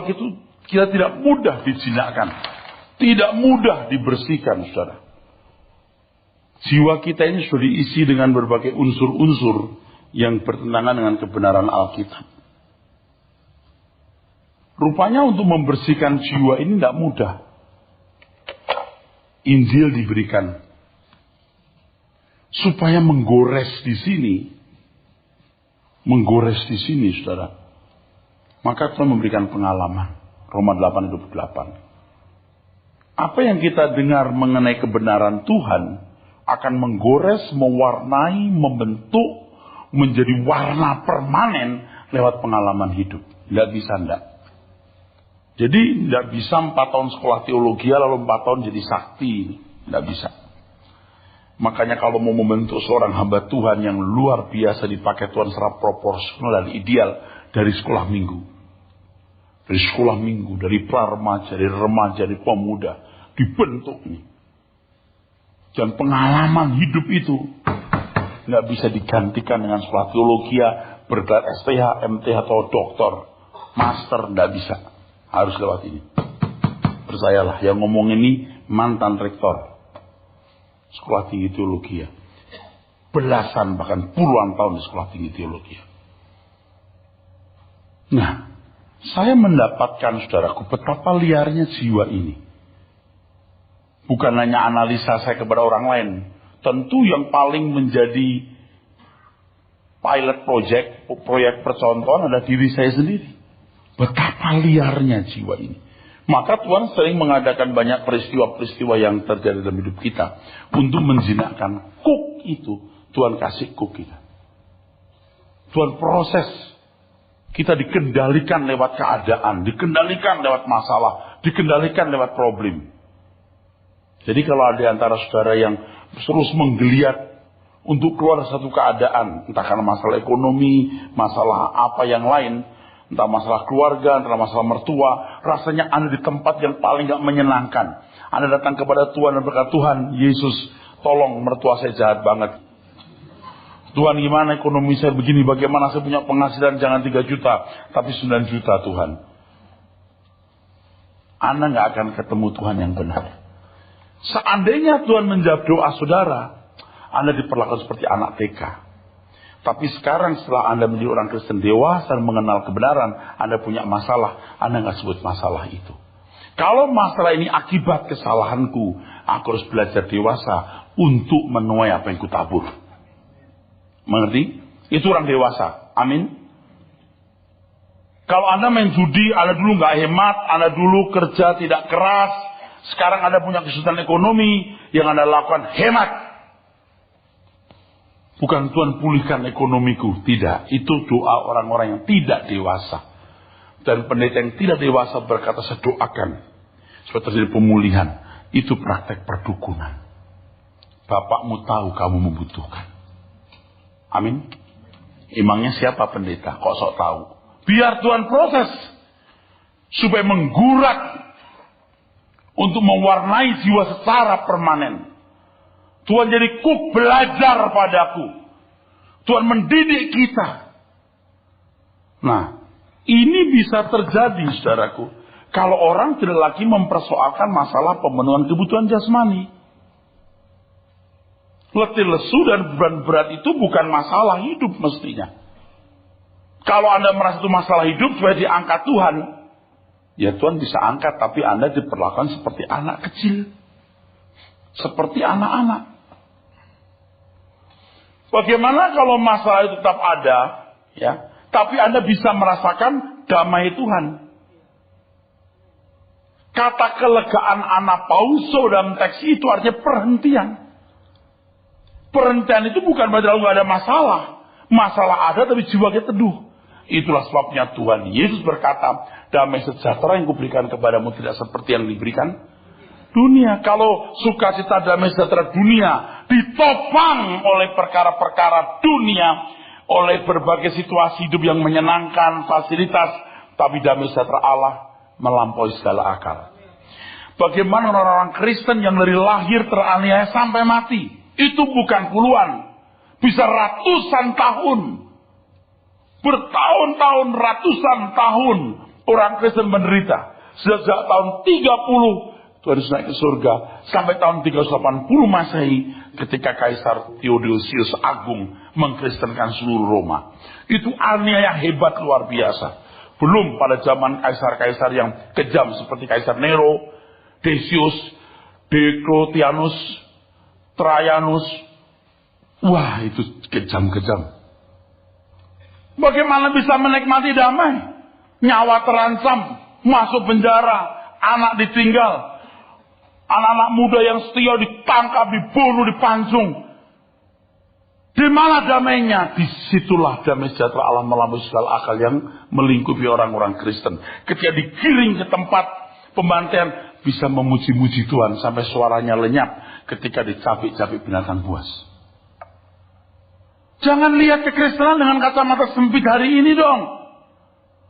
Speaker 1: kita tidak mudah dijinakkan. Tidak mudah dibersihkan, saudara. Jiwa kita ini sudah diisi dengan berbagai unsur-unsur yang bertentangan dengan kebenaran Alkitab. Rupanya untuk membersihkan jiwa ini tidak mudah. Injil diberikan supaya menggores di sini, saudara. Maka Tuhan memberikan pengalaman. Roma 8:28. Apa yang kita dengar mengenai kebenaran Tuhan akan menggores, mewarnai, membentuk menjadi warna permanen lewat pengalaman hidup. Tidak bisa, tidak. Jadi tidak bisa 4 tahun sekolah teologi lalu 4 tahun jadi sakti. Tidak bisa. Makanya kalau mau membentuk seorang hamba Tuhan yang luar biasa dipakai Tuhan secara proporsional dan ideal dari sekolah minggu. Dari sekolah minggu, dari pra-remaja, dari remaja, dari pemuda. Dibentuk nih. Dan pengalaman hidup itu tidak bisa digantikan dengan sekolah teologi, bergelar STH, MTH atau doktor, master, tidak bisa. Harus lewat ini. Percayalah, yang ngomong ini mantan rektor sekolah tinggi teologi. Belasan bahkan puluhan tahun di sekolah tinggi teologi. Nah, saya mendapatkan, saudaraku, betapa liarnya jiwa ini. Bukan hanya analisa saya kepada orang lain. Tentu yang paling menjadi pilot project, proyek percontohan adalah diri saya sendiri. Betapa liarnya jiwa ini. Maka Tuhan sering mengadakan banyak peristiwa-peristiwa yang terjadi dalam hidup kita. Untuk menjinakkan kuk itu. Tuhan kasih kuk kita. Tuhan proses. Kita dikendalikan lewat keadaan. Dikendalikan lewat masalah. Dikendalikan lewat problem. Jadi kalau ada antara saudara yang terus menggeliat untuk keluar dari satu keadaan. Entah karena masalah ekonomi. Masalah apa yang lain. Entah masalah keluarga, entah masalah mertua. Rasanya Anda di tempat yang paling gak menyenangkan. Anda datang kepada Tuhan dan berkata, Tuhan Yesus, tolong mertua saya jahat banget. Tuhan gimana ekonomi saya begini, bagaimana saya punya penghasilan jangan 3 juta, tapi 9 juta Tuhan. Anda gak akan ketemu Tuhan yang benar. Seandainya Tuhan menjawab doa saudara, Anda diperlakukan seperti anak TK. Tapi sekarang setelah Anda menjadi orang Kristen dewasa dan mengenal kebenaran, Anda punya masalah, Anda nggak sebut masalah itu. Kalau masalah ini akibat kesalahanku, aku harus belajar dewasa untuk menuai apa yang kutabur. Mengerti? Itu orang dewasa. Amin. Kalau Anda main judi, Anda dulu nggak hemat, Anda dulu kerja tidak keras, sekarang Anda punya kesulitan ekonomi, yang Anda lakukan hemat. Bukan Tuhan pulihkan ekonomiku, tidak. Itu doa orang-orang yang tidak dewasa. Dan pendeta yang tidak dewasa berkata, saya doakan supaya terjadi pemulihan. Itu praktek perdukunan. Bapakmu tahu kamu membutuhkan. Amin. Emangnya siapa pendeta? Kok sok tahu? Biar Tuhan proses supaya menggurat untuk mewarnai jiwa secara permanen. Tuhan jadi cook belajar padaku. Tuhan mendidik kita. Nah, ini bisa terjadi, saudaraku, kalau orang tidak lagi mempersoalkan masalah pemenuhan kebutuhan jasmani. Letih lesu dan beban berat itu bukan masalah hidup mestinya. Kalau Anda merasa itu masalah hidup supaya diangkat Tuhan, ya Tuhan bisa angkat, tapi Anda diperlakukan seperti anak kecil. Seperti anak-anak. Bagaimana kalau masalah itu tetap ada, ya, tapi Anda bisa merasakan damai Tuhan. Kata kelegaan anapauso dalam teks itu artinya perhentian. Perhentian itu bukan berarti lalu nggak ada masalah. Masalah ada tapi jiwa kita teduh. Itulah sebabnya Tuhan Yesus berkata, damai sejahtera yang kuberikan kepadamu tidak seperti yang diberikan dunia. Kalau sukacita damai sejahtera dunia ditopang oleh perkara-perkara dunia, oleh berbagai situasi hidup yang menyenangkan, fasilitas, tapi damai sejahtera Allah melampaui segala akal. Bagaimana orang-orang Kristen yang dari lahir teraniaya sampai mati? Itu bukan puluhan, bisa ratusan tahun. Bertahun-tahun, ratusan tahun orang Kristen menderita. Sejak tahun 30 Tuhan Yesus naik ke surga sampai tahun 380 Masehi ketika Kaisar Theodosius Agung mengkristenkan seluruh Roma. Itu aniaya hebat luar biasa. Belum pada zaman kaisar-kaisar yang kejam seperti Kaisar Nero, Decius, Diocletianus, Trajanus. Wah, itu kejam-kejam. Bagaimana bisa menikmati damai? Nyawa terancam, masuk penjara, anak ditinggal. Anak-anak muda yang setia ditangkap, dibunuh, dipancung. Di mana damainya? Disitulah damai sejahtera Allah melampaui segala akal yang melingkupi orang-orang Kristen. Ketika digiring ke tempat pembantaian, bisa memuji-muji Tuhan sampai suaranya lenyap ketika dicapik-capik binatang buas. Jangan lihat kekristenan dengan kacamata sempit hari ini dong.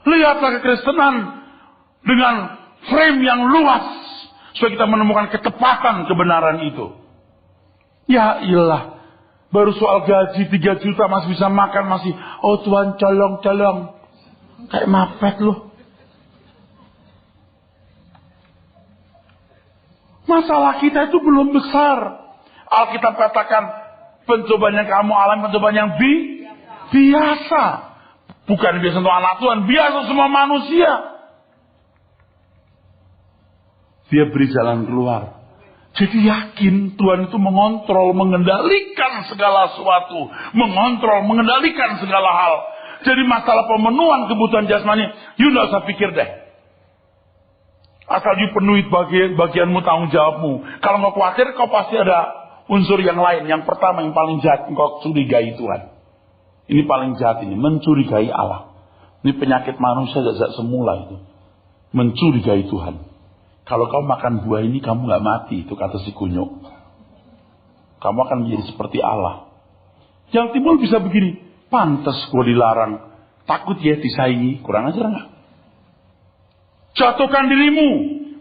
Speaker 1: Lihatlah kekristenan dengan frame yang luas supaya kita menemukan ketepatan kebenaran itu. Ya iyalah, baru soal gaji 3 juta masih bisa makan, masih oh Tuhan colong-colong. Kayak mapet loh. Masalah kita itu belum besar. Alkitab katakan pencobaan yang kamu alami pencobaan yang biasa. Bukan biasa untuk anak Tuhan, biasa semua manusia. Dia beri jalan keluar. Jadi yakin Tuhan itu mengontrol, mengendalikan segala sesuatu. Mengontrol, mengendalikan segala hal. Jadi masalah pemenuhan kebutuhan jasmani, you gak usah pikir deh. Asal you penuhi bagianmu, tanggung jawabmu. Kalau nggak khawatir, kau pasti ada unsur yang lain. Yang pertama, yang paling jahat, engkau curigai Tuhan. Ini paling jahat ini, mencurigai Allah. Ini penyakit manusia sejak semula itu. Mencurigai Tuhan. Kalau kau makan buah ini, kamu nggak mati, itu kata si kunyuk. Kamu akan menjadi seperti Allah. Yang timbul bisa begini, pantas gua dilarang. Takut ya disaingi, kurang ajar nggak? Jatuhkan dirimu,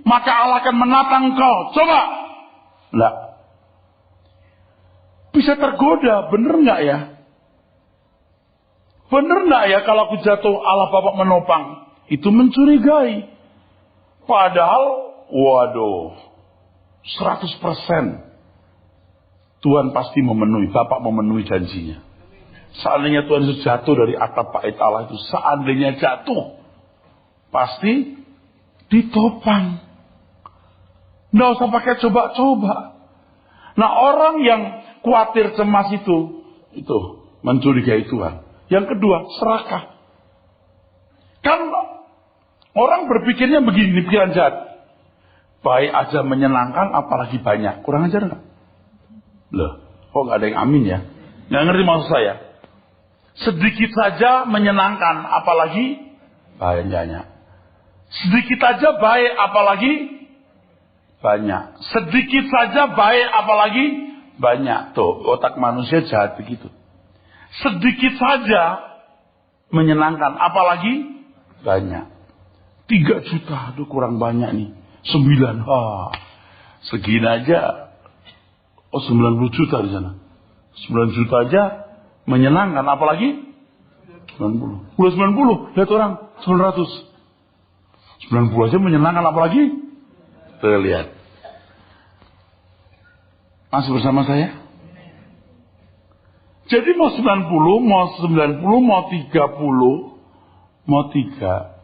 Speaker 1: maka Allah akan menatang engkau. Coba. Enggak. Bisa tergoda, bener nggak ya? Bener nggak ya kalau aku jatuh Allah Bapak menopang? Itu mencurigai. Padahal, waduh, 100% Tuhan pasti memenuhi, Bapak memenuhi janjinya. Seandainya Tuhan Yesus jatuh dari atap bait Allah itu, seandainya jatuh, pasti ditopang. Nggak usah pakai coba-coba. Nah, orang yang khawatir cemas itu mencurigai Tuhan. Yang kedua, serakah. Kan orang berpikirnya begini, pikiran jahat. Baik aja menyenangkan, apalagi banyak. Kurang ajar nggak? Loh, kok nggak ada yang amin ya? Nggak ngerti maksud saya. Sedikit saja menyenangkan, apalagi banyak. Sedikit saja baik, apalagi banyak. Sedikit saja baik, apalagi banyak. Tuh, otak manusia jahat begitu. Sedikit saja menyenangkan, apalagi banyak. 3 juta, aduh kurang banyak nih. 9, segini aja. 90 juta di sana. 9 juta aja menyenangkan, apalagi 90. Udah 90, lihat orang 900. 90 aja menyenangkan, apalagi lihat. Masih bersama saya? Jadi mau 90, mau 90, mau 30, mau 3.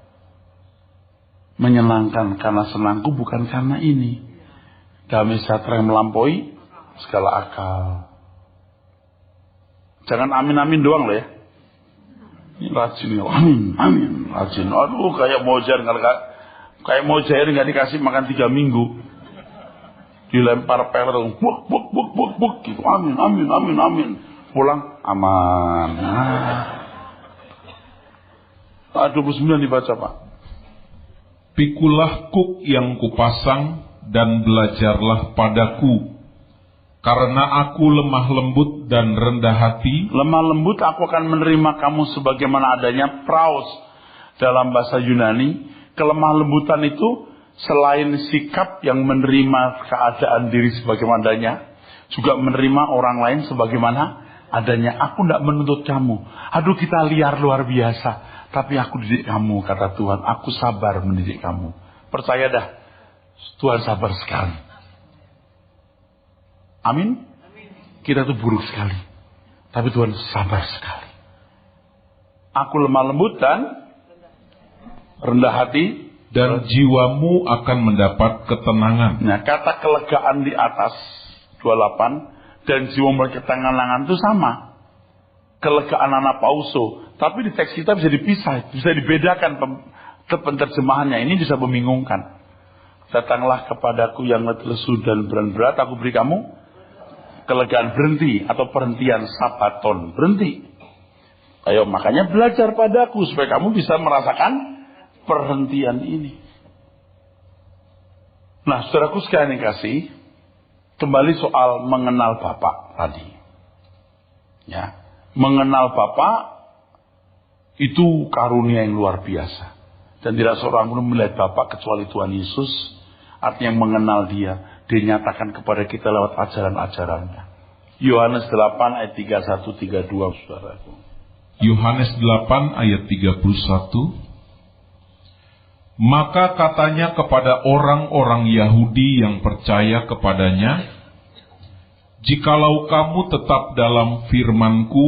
Speaker 1: Menyenangkan karena senangku bukan karena ini. Damai sejahtera yang melampaui segala akal. Jangan amin-amin doang loh ya. Ini rajin ya. Amin. Rajin. Aduh, kayak mau jair nggak dikasih makan 3 minggu. Dilempar peler, buk gitu. Amin. Pulang aman. 29 dibaca Pak.
Speaker 2: Pikulah kuk yang kupasang dan belajarlah padaku, karena aku lemah lembut dan rendah hati.
Speaker 1: Lemah lembut, aku akan menerima kamu sebagaimana adanya. Praus dalam bahasa Yunani. Kelemah lembutan itu selain sikap yang menerima keadaan diri sebagaimana adanya, juga menerima orang lain sebagaimana adanya. Aku tidak menuntut kamu. Aduh, kita liar luar biasa. Tapi aku didik kamu, kata Tuhan. Aku sabar mendidik kamu. Percaya dah, Tuhan sabar sekali. Amin. Kita tuh buruk sekali, tapi Tuhan sabar sekali. Aku lemah lembut dan rendah hati,
Speaker 2: dan jiwamu akan mendapat ketenangan.
Speaker 1: Nah, kata kelegaan di atas 28 dan jiwa mereka ketenangan itu sama. Kelegaan anapauso, tapi di teks kita bisa dipisah, bisa dibedakan penerjemahannya. Ini bisa membingungkan. Datanglah kepadaku yang letih lesu dan berat, aku beri kamu kelegaan. Berhenti atau perhentian, sabaton, berhenti. Ayo, makanya belajar padaku supaya kamu bisa merasakan perhentian ini. Nah, saudaraku sekalian yang kasih, kembali soal mengenal Bapa tadi. Ya, mengenal Bapa itu karunia yang luar biasa. Dan tidak seorang pun melihat Bapa kecuali Tuhan Yesus. Artinya mengenal Dia, dinyatakan kepada kita lewat ajaran-ajarannya. Yohanes 8 ayat 31-32, saudaraku.
Speaker 2: Yohanes 8 ayat 31. Maka katanya kepada orang-orang Yahudi yang percaya kepadanya, jikalau kamu tetap dalam firman-Ku,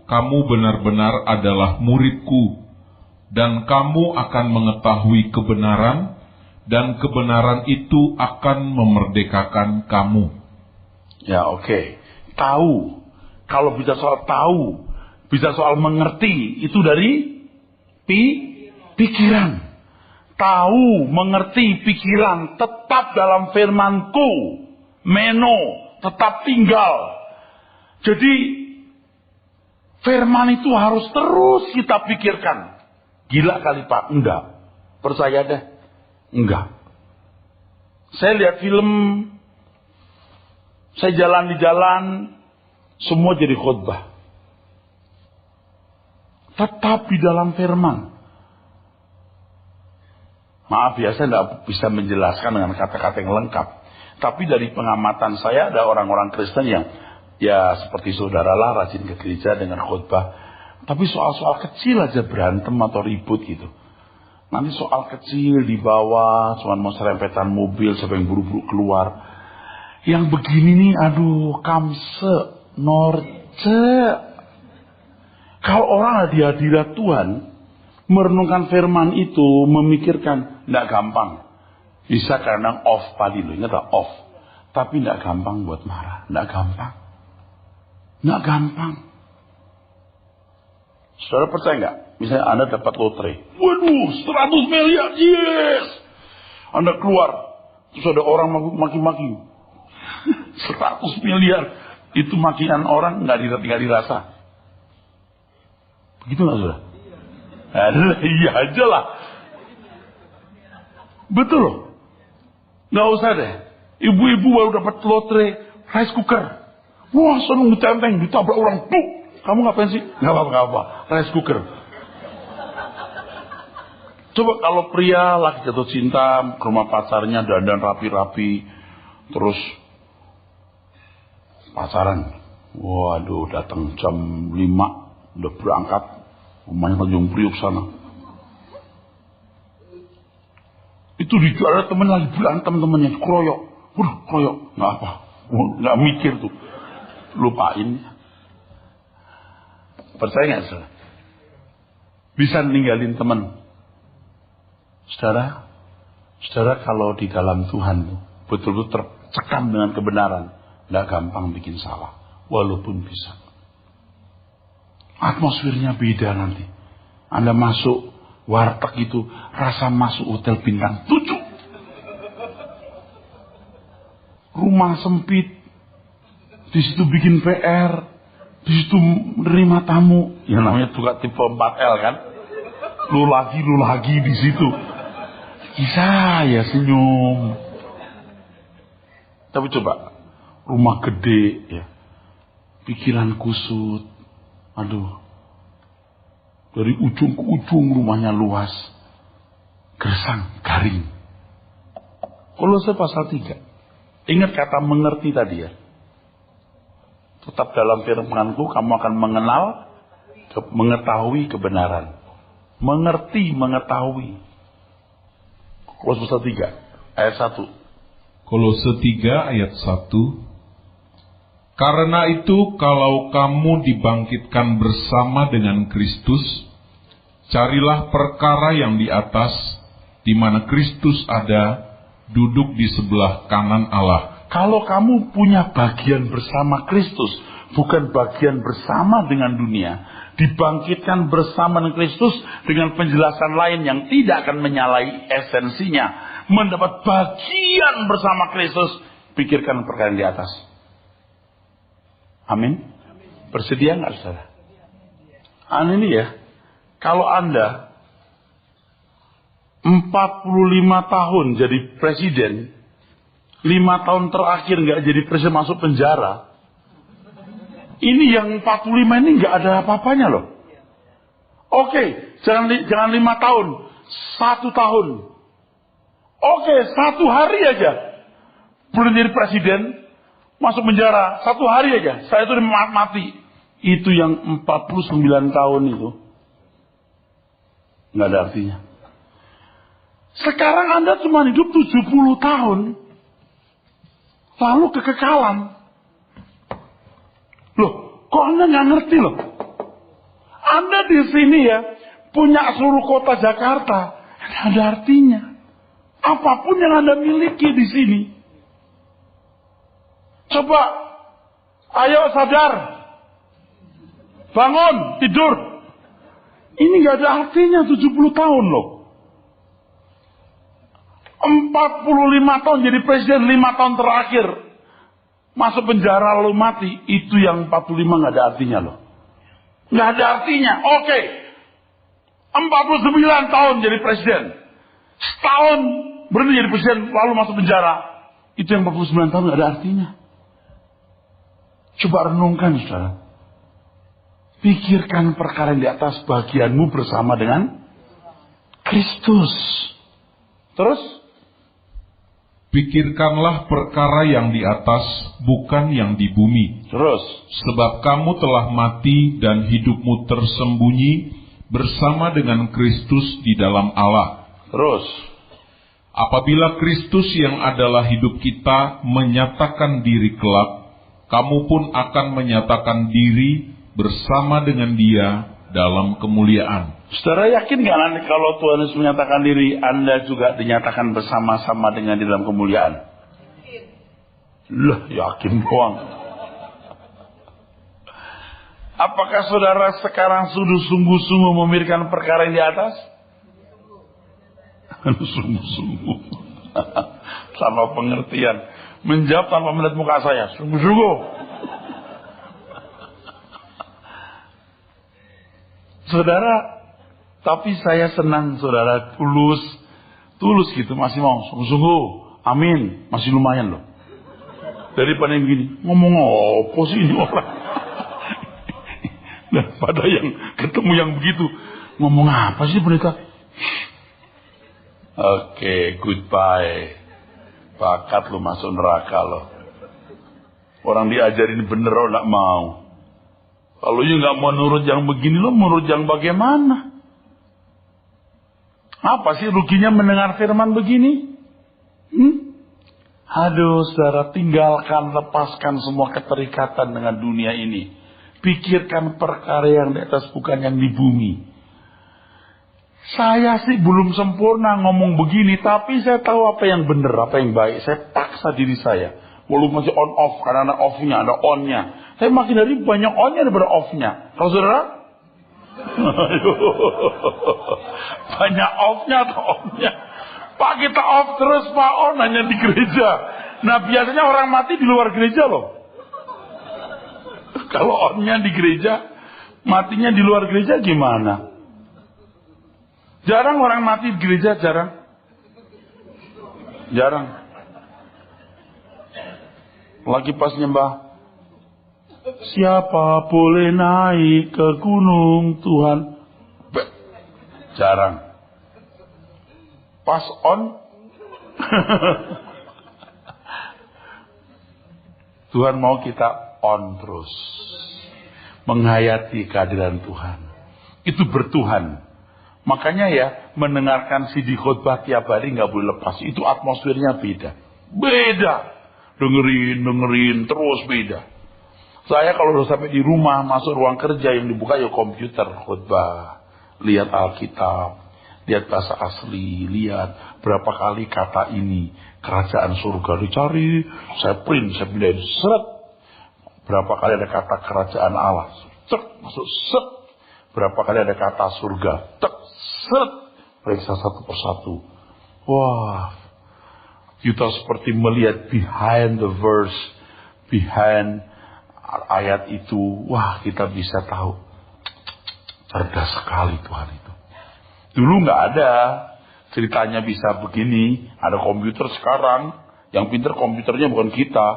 Speaker 2: kamu benar-benar adalah murid-Ku, dan kamu akan mengetahui kebenaran, dan kebenaran itu akan memerdekakan kamu.
Speaker 1: Ya, oke. Tahu. Kalau bisa soal tahu, bisa soal mengerti, itu dari pikiran. Tahu, mengerti, pikiran, tetap dalam firman-Ku. Meno, tetap tinggal. Jadi, firman itu harus terus kita pikirkan. Gila kali Pak? Enggak. Percaya deh. Enggak. Saya lihat film, saya jalan di jalan, semua jadi khotbah. Tetap di dalam firman. Maaf ya, saya tidak bisa menjelaskan dengan kata-kata yang lengkap. Tapi dari pengamatan saya, ada orang-orang Kristen yang ya seperti saudara lah, rajin ke gereja dengan khotbah. Tapi soal-soal kecil aja berantem atau ribut gitu. Nanti soal kecil di bawah, cuma mau serempetan mobil, siapa yang buru-buru keluar. Yang begini nih, aduh, kamse, norce. Kalau orang di hadirat Tuhan, merenungkan firman itu, memikirkan, tidak gampang. Bisa kadang off tadi loh, ingat tak off. Tapi tidak gampang buat marah, tidak gampang. Tidak gampang. Saudara percaya nggak? Misalnya Anda dapat lotre, waduh 100 miliar, yes. Anda keluar, terus ada orang maki-maki, 100 miliar, itu makian orang nggak dirasa. Begitu nggak saudara? Iya aja lah. Betul loh. Nggak usah deh. Ibu-ibu baru dapat lotre rice cooker. Wah, seneng ditenteng, ditabrak orang. Tuh, kamu ngapain sih? Nggak apa-apa. Rice cooker. Coba kalau pria lagi jatuh cinta ke rumah pacarnya, dandan rapi-rapi, terus pacaran. Waduh, datang jam 5, udah berangkat, rumahnya Tanjung Priok sana. Itu ada temen lagi berantem, temennya keroyok. Keroyok, nggak apa, nggak mikir tuh, lupain. Percaya nggak saudara? Bisa ninggalin teman. Saudara kalau di dalam Tuhan tuh betul-betul tercekam dengan kebenaran, nggak gampang bikin salah, walaupun bisa. Atmosfernya beda nanti. Anda masuk warteg itu rasa masuk hotel bintang 7. Rumah sempit, di situ bikin PR, di situ menerima tamu. Yang namanya juga tipe 4L kan. Lu lagi di situ. Bisa ya senyum. Tapi coba rumah gede ya, pikiran kusut. Aduh, dari ujung ke ujung rumahnya luas, gersang, garing. Kolose pasal 3. Ingat kata mengerti tadi ya. Tetap dalam firman-Ku kamu akan mengetahui kebenaran. Mengerti, mengetahui. Kolose pasal 3 ayat 1.
Speaker 2: Kolose 3 ayat 1. Karena itu kalau kamu dibangkitkan bersama dengan Kristus, carilah perkara yang di atas, di mana Kristus ada, duduk di sebelah kanan Allah.
Speaker 1: Kalau kamu punya bagian bersama Kristus, bukan bagian bersama dengan dunia, dibangkitkan bersama dengan Kristus dengan penjelasan lain yang tidak akan menyalahi esensinya, mendapat bagian bersama Kristus, pikirkan perkara yang di atas. Amin. Bersedia nggak saudara? Ini ya, kalau Anda 45 tahun jadi presiden, 5 tahun terakhir nggak jadi presiden, masuk penjara. Ini yang 45 ini nggak ada apa-apanya loh. Oke, jangan 5 tahun, 1 tahun. Oke, 1 hari aja belum jadi presiden, masuk penjara 1 hari aja, saya itu mati. Itu yang 49 tahun itu nggak ada artinya. Sekarang Anda cuma hidup 70 tahun, lalu kekekalan. Loh, kok Anda nggak ngerti loh? Anda di sini ya punya seluruh kota Jakarta, nggak ada artinya. Apapun yang Anda miliki di sini. Coba, ayo sadar, bangun, tidur. Ini nggak ada artinya 70 tahun loh. 45 tahun jadi presiden, 5 tahun terakhir masuk penjara lalu mati. Itu yang 45 nggak ada artinya loh. Nggak ada artinya. Oke, 49 tahun jadi presiden, setahun berhenti jadi presiden lalu masuk penjara. Itu yang 49 tahun nggak ada artinya. Coba renungkan saudara. Pikirkan perkara yang di atas, bagianmu bersama dengan Kristus. Terus?
Speaker 2: Pikirkanlah perkara yang di atas, bukan yang di bumi.
Speaker 1: Terus?
Speaker 2: Sebab kamu telah mati dan hidupmu tersembunyi bersama dengan Kristus di dalam Allah.
Speaker 1: Terus?
Speaker 2: Apabila Kristus yang adalah hidup kita menyatakan diri kelak, kamu pun akan menyatakan diri bersama dengan Dia dalam kemuliaan.
Speaker 1: Saudara yakin nggak nanti kalau Tuhan Yesus menyatakan diri, Anda juga dinyatakan bersama-sama dengan di dalam kemuliaan? Lah, yakin doang. Apakah saudara sekarang sudah sungguh-sungguh memikirkan perkara yang di atas? Sungguh-sungguh. Tanpa pengertian. Menjawab tanpa melihat muka saya. Sungguh-sungguh. Saudara, tapi saya senang saudara tulus gitu, masih mau sungguh-sungguh, amin, masih lumayan loh. Daripada yang begini, ngomong apa sih ini orang? Daripada yang ketemu yang begitu, ngomong apa sih pendeta? Oke, goodbye. Bakat lo masuk neraka lo. Orang diajarin bener lo gak mau. Kalau you gak mau nurut yang begini, lo menurut yang bagaimana? Apa sih ruginya mendengar firman begini? Aduh saudara, tinggalkan, lepaskan semua keterikatan dengan dunia ini. Pikirkan perkara yang di atas, bukan yang di bumi. Saya sih belum sempurna ngomong begini, tapi saya tahu apa yang benar, apa yang baik. Saya paksa diri saya. Walaupun masih on off, karena ada off-nya, ada on-nya. Saya makin hari banyak on-nya daripada off-nya. Kalau saudara? Banyak off-nya atau on-nya? Pak, kita off terus, Pak, on hanya di gereja. Nah, biasanya orang mati di luar gereja loh. Kalau on-nya di gereja, matinya di luar gereja gimana? Jarang orang mati di gereja, jarang. Lagi pas nyembah, siapa boleh naik ke gunung Tuhan? Jarang. Pas on, Tuhan mau kita on terus. Menghayati kehadiran Tuhan. Itu bertuhan. Makanya ya, mendengarkan CD khotbah tiap hari nggak boleh lepas. Itu atmosfernya beda. Dengerin terus beda. Saya kalau udah sampai di rumah, masuk ruang kerja yang dibuka ya komputer khotbah, lihat Alkitab, lihat bahasa asli, lihat berapa kali kata ini kerajaan surga dicari, saya print, saya pindahin, seret. Berapa kali ada kata kerajaan Allah, cek masuk set. Berapa kali ada kata surga, tek set, periksa satu persatu. Wah, kita seperti melihat behind the verse, behind ayat itu. Wah, kita bisa tahu. Cerdas sekali Tuhan itu. Dulu nggak ada ceritanya bisa begini. Ada komputer sekarang. Yang pintar komputernya bukan kita.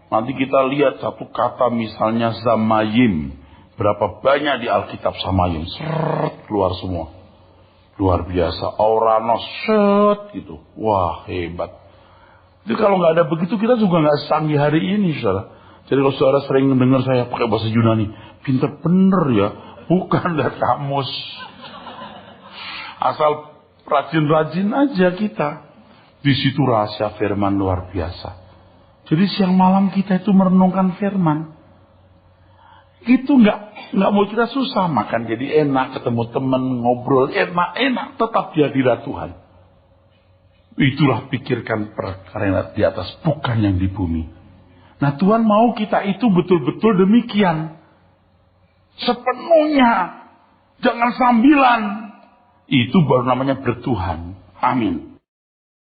Speaker 1: Nanti kita lihat satu kata misalnya zamayim. Berapa banyak di Alkitab samayim. Seret, keluar semua. Luar biasa. Auranos, set gitu. Wah, hebat. Jadi kalau nggak ada begitu, kita juga nggak secanggih hari ini, saudara. Jadi kalau saudara sering mendengar saya pakai bahasa Yunani, pinter bener ya. Bukan dari kamus. Asal rajin-rajin aja kita. Di situ rahasia firman luar biasa. Jadi siang malam kita itu merenungkan firman. Itu nggak mau kita susah, makan jadi enak, ketemu teman, ngobrol enak, tetap di hadirat Tuhan. Itulah pikirkan perkara yang di atas, bukan yang di bumi. Nah, Tuhan mau kita itu betul-betul demikian. Sepenuhnya, jangan sambilan. Itu baru namanya bertuhan. Amin.